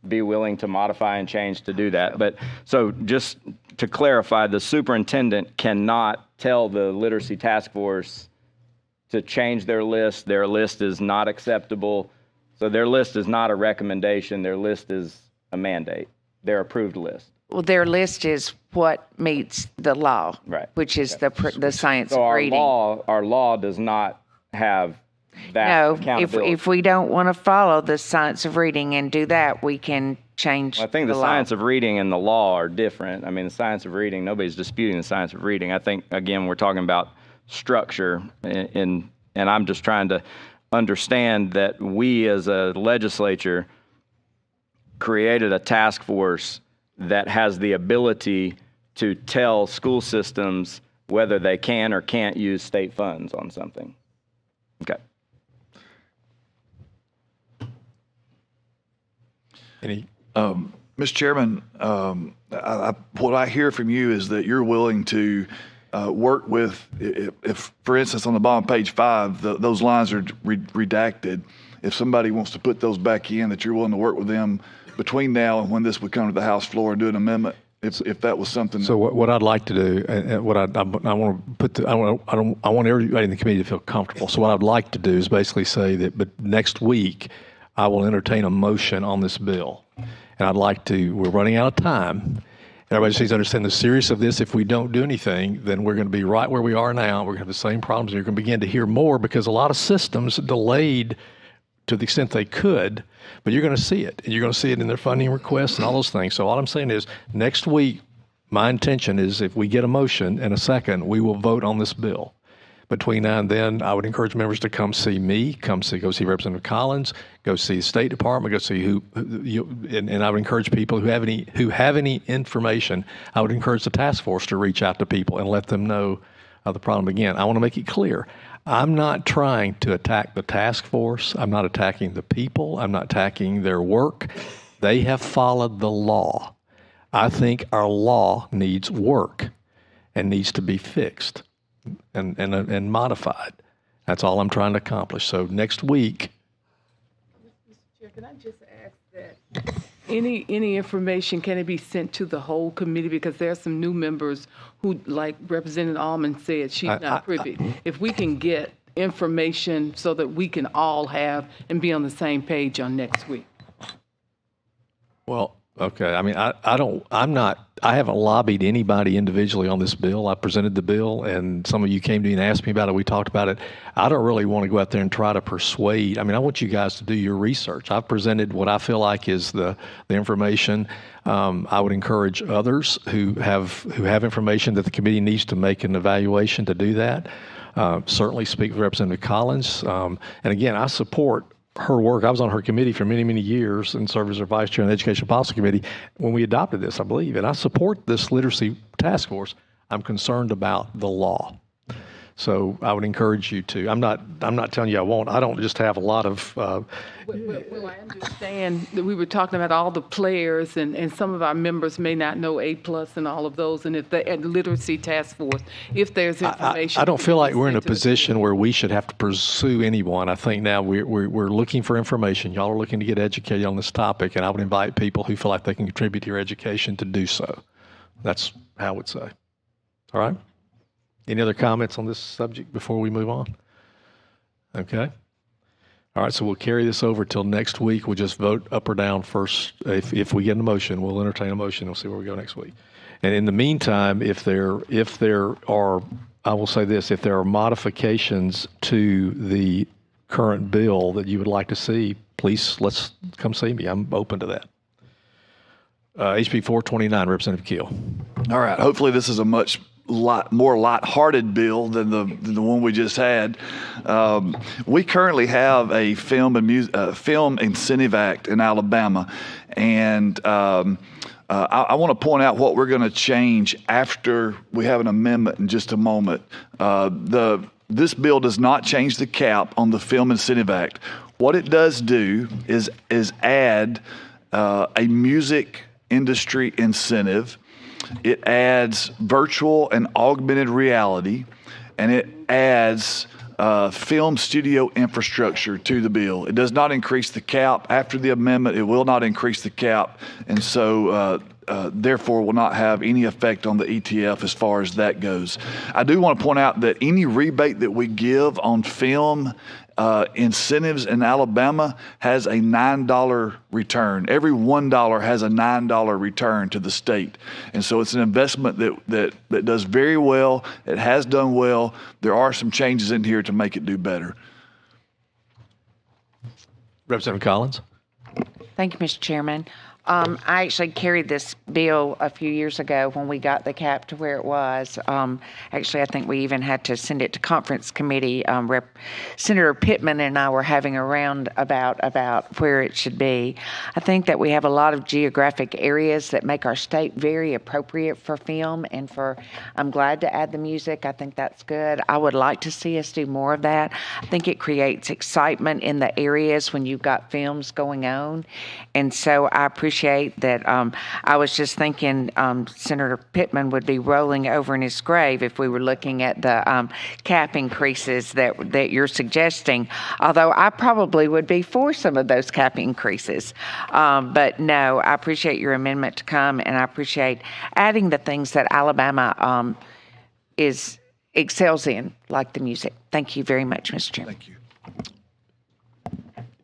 be willing to modify and change to do that. But so just to clarify, the superintendent cannot tell the literacy task force to change their list. Their list is not acceptable. So their list is not a recommendation. Their list is a mandate, their approved list. Well, their list is what meets the law, Right. which is the science So of reading. our law does not have that No, accountability. if we don't want to follow the science of reading and do that, we can change I think the law. science of reading and the law are different. I mean, the science of reading, nobody's disputing the science of reading. I think, again, we're talking about structure, and I'm just trying to understand that we as a legislature created a task force that has the ability to tell school systems whether they can or can't use state funds on something. Okay. Mr. Chairman, what I hear from you is that you're willing to work with, if, for instance, on the bottom of page 5, those lines are redacted. If somebody wants to put those back in, that you're willing to work with them between now and when this would come to the House floor and do an amendment, if that was something. So what I'd like to do, and what I want to put, I want everybody in the committee to feel comfortable. So what I'd like to do is basically say that, but next week, I will entertain a motion on this bill. And I'd like to, we're running out of time. Everybody just needs to understand the seriousness of this. If we don't do anything, then we're going to be right where we are now. We're going to have the same problems. You're going to begin to hear more because a lot of systems delayed to the extent they could, but you're going to see it. And you're going to see it in their funding requests and all those things. So all I'm saying is next week, my intention is if we get a motion and a second, we will vote on this bill. Between now and then, I would encourage members to come see me, go see Representative Collins, go see the State Department, go see and I would encourage people who have any information. I would encourage the task force to reach out to people and let them know of the problem. Again, I want to make it clear. I'm not trying to attack the task force. I'm not attacking the people. I'm not attacking their work. They have followed the law. I think our law needs work and needs to be fixed and modified. That's all I'm trying to accomplish. So next week. Mr. Chair, can I just ask that any information, can it be sent to the whole committee? Because there are some new members who, like Representative Almond said, she's not privy. If we can get information so that we can all have and be on the same page on next week. Well, okay. I mean, I haven't lobbied anybody individually on this bill. I presented the bill, and some of you came to me and asked me about it. We talked about it. I don't really want to go out there and try to persuade. I mean, I want you guys to do your research. I've presented what I feel like is the information. I would encourage others who have information that the committee needs to make an evaluation to do that. Certainly speak with Representative Collins. And again, I support her work. I was on her committee for many, many years and served as her vice chair on the Education Policy Committee when we adopted this, I believe. And I support this literacy task force. I'm concerned about the law. So I would encourage you to. I'm not telling you I won't. I don't just have a lot of. Well, I understand that we were talking about all the players, and some of our members may not know A+ and all of those, and if the literacy task force, if there's information. I don't feel like we're in a position where we should have to pursue anyone. I think now we're looking for information. Y'all are looking to get educated on this topic, and I would invite people who feel like they can contribute to your education to do so. That's how I would say. All right? Any other comments on this subject before we move on? Okay. All right, so we'll carry this over till next week. We'll just vote up or down first. If we get a motion, we'll entertain a motion. We'll see where we go next week. And in the meantime, if there are, I will say this, if there are modifications to the current bill that you would like to see, please let's come see me. I'm open to that. HB 429, Representative Keel. All right. Hopefully this is a much more light-hearted bill than the one we just had. We currently have a film incentive act in Alabama, and I want to point out what we're going to change after we have an amendment in just a moment. This bill does not change the cap on the Film Incentive Act. What it does do is add a music industry incentive. It adds virtual and augmented reality, and it adds film studio infrastructure to the bill. It does not increase the cap. After the amendment, it will not increase the cap, and so therefore will not have any effect on the ETF as far as that goes. I do want to point out that any rebate that we give on film incentives in Alabama has a $9 return. Every $1 has a $9 return to the state. And so it's an investment that does very well. It has done well. There are some changes in here to make it do better. Representative Collins. Thank you, Mr. Chairman. I actually carried this bill a few years ago when we got the cap to where it was. Actually, I think we even had to send it to conference committee. Senator Pittman and I were having a round about where it should be. I think that we have a lot of geographic areas that make our state very appropriate for film, and I'm glad to add the music. I think that's good. I would like to see us do more of that. I think it creates excitement in the areas when you've got films going on, and so I appreciate that. I was just thinking Senator Pittman would be rolling over in his grave if we were looking at the cap increases that you're suggesting, although I probably would be for some of those cap increases. But no, I appreciate your amendment to come, and I appreciate adding the things that Alabama excels in, like the music. Thank you very much, Mr. Chairman. Thank you.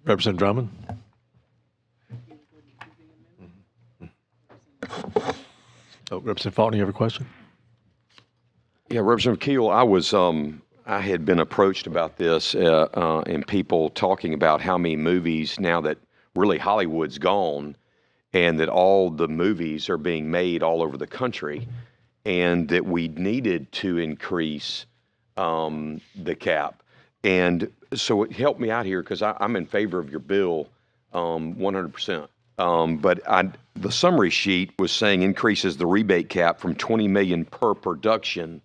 Representative Drummond. Oh, Representative Faulkner, you have a question? Yeah, Representative Keel, I had been approached about this and people talking about how many movies now that really Hollywood's gone and that all the movies are being made all over the country and that we needed to increase the cap. And so help me out here because I'm in favor of your bill 100%. But the summary sheet was saying increases the rebate cap from $20 million per production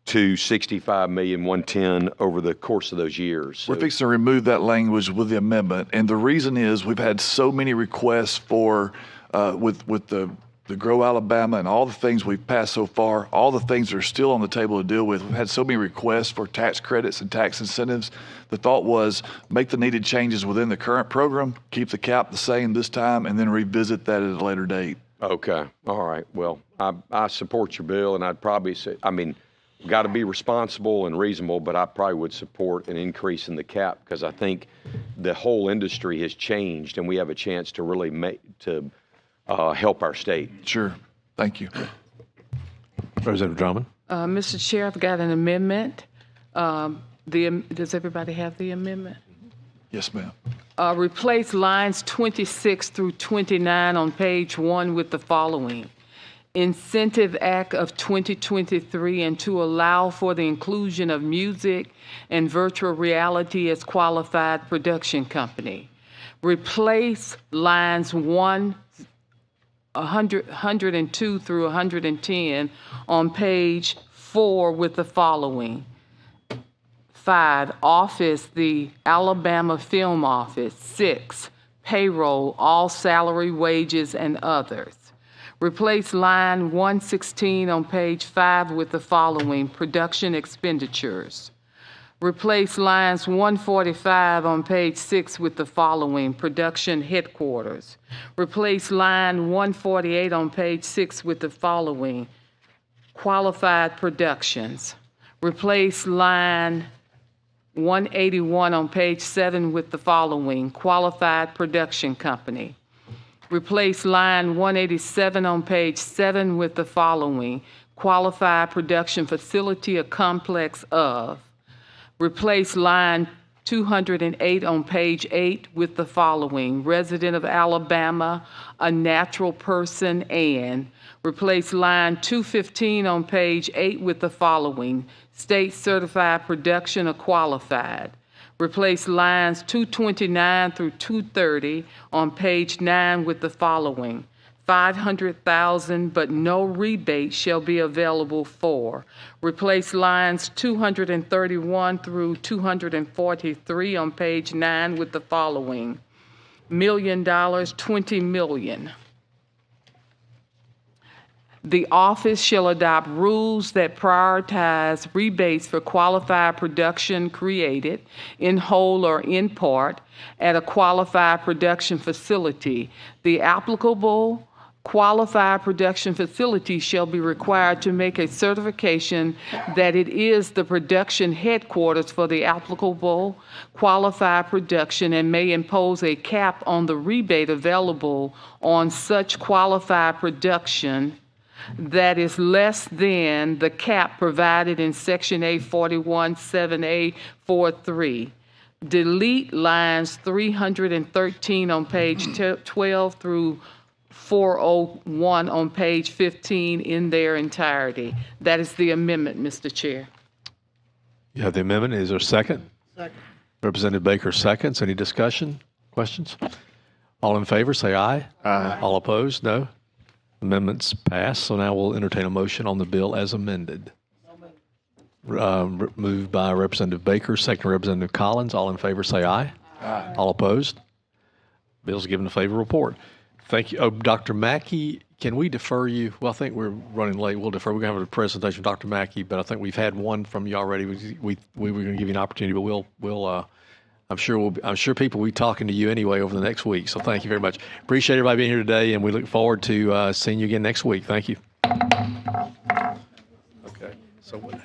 to $65 million, $110 over the course of those years. So we're fixing to remove that language with the amendment, and the reason is we've had so many requests for with the Grow Alabama and all the things we've passed so far, all the things that are still on the table to deal with. We've had so many requests for tax credits and tax incentives. The thought was make the needed changes within the current program, keep the cap the same this time, and then revisit that at a later date. Okay. All right. Well, I support your bill, and I'd probably say, we've got to be responsible and reasonable, but I probably would support an increase in the cap because I think the whole industry has changed, and we have a chance to really help our state. Sure. Thank you. Representative Drummond. Mr. Chair, I've got an amendment. Does everybody have the amendment? Yes, ma'am. Replace lines 26 through 29 on page 1 with the following. Incentive Act of 2023 and to allow for the inclusion of music and virtual reality as qualified production company. Replace lines 102 through 110 on page 4 with the following. 5, office, the Alabama Film Office. 6, payroll, all salary, wages, and others. Replace line 116 on page 5 with the following: production expenditures. Replace lines 145 on page 6 with the following: production headquarters. Replace line 148 on page 6 with the following: qualified productions. Replace line 181 on page 7 with the following: qualified production company. Replace line 187 on page 7 with the following: qualified production facility, a complex of. Replace line 208 on page 8 with the following: resident of Alabama, a natural person, and. Replace line 215 on page 8 with the following: state certified production, a qualified. Replace lines 229 through 230 on page 9 with the following: $500,000, but no rebate shall be available for. Replace lines 231 through 243 on page 9 with the following: $1 million, $20 million. The office shall adopt rules that prioritize rebates for qualified production created, in whole or in part, at a qualified production facility. The applicable qualified production facility shall be required to make a certification that it is the production headquarters for the applicable qualified production, and may impose a cap on the rebate available on such qualified production that is less than the cap provided in Section 841 7A43. Delete lines 313 on page 12 through 401 on page 15 in their entirety. That is the amendment, Mr. Chair. You have the amendment. Is there a second? Second. Representative Baker seconds. Any discussion? Questions? All in favor, say aye. Aye. All opposed, no. Amendments passed. So now we'll entertain a motion on the bill as amended. Moved by Representative Baker, second Representative Collins. All in favor, say aye. Aye. All opposed? Bill's given a favorable report. Thank you. Oh, Dr. Mackey, can we defer you? Well, I think we're running late. We'll defer. We're going to have a presentation from Dr. Mackey, but I think we've had one from you already. We were going to give you an opportunity, but I'm sure people will be talking to you anyway over the next week. So thank you very much. Appreciate everybody being here today, and we look forward to seeing you again next week. Thank you. Okay. So what?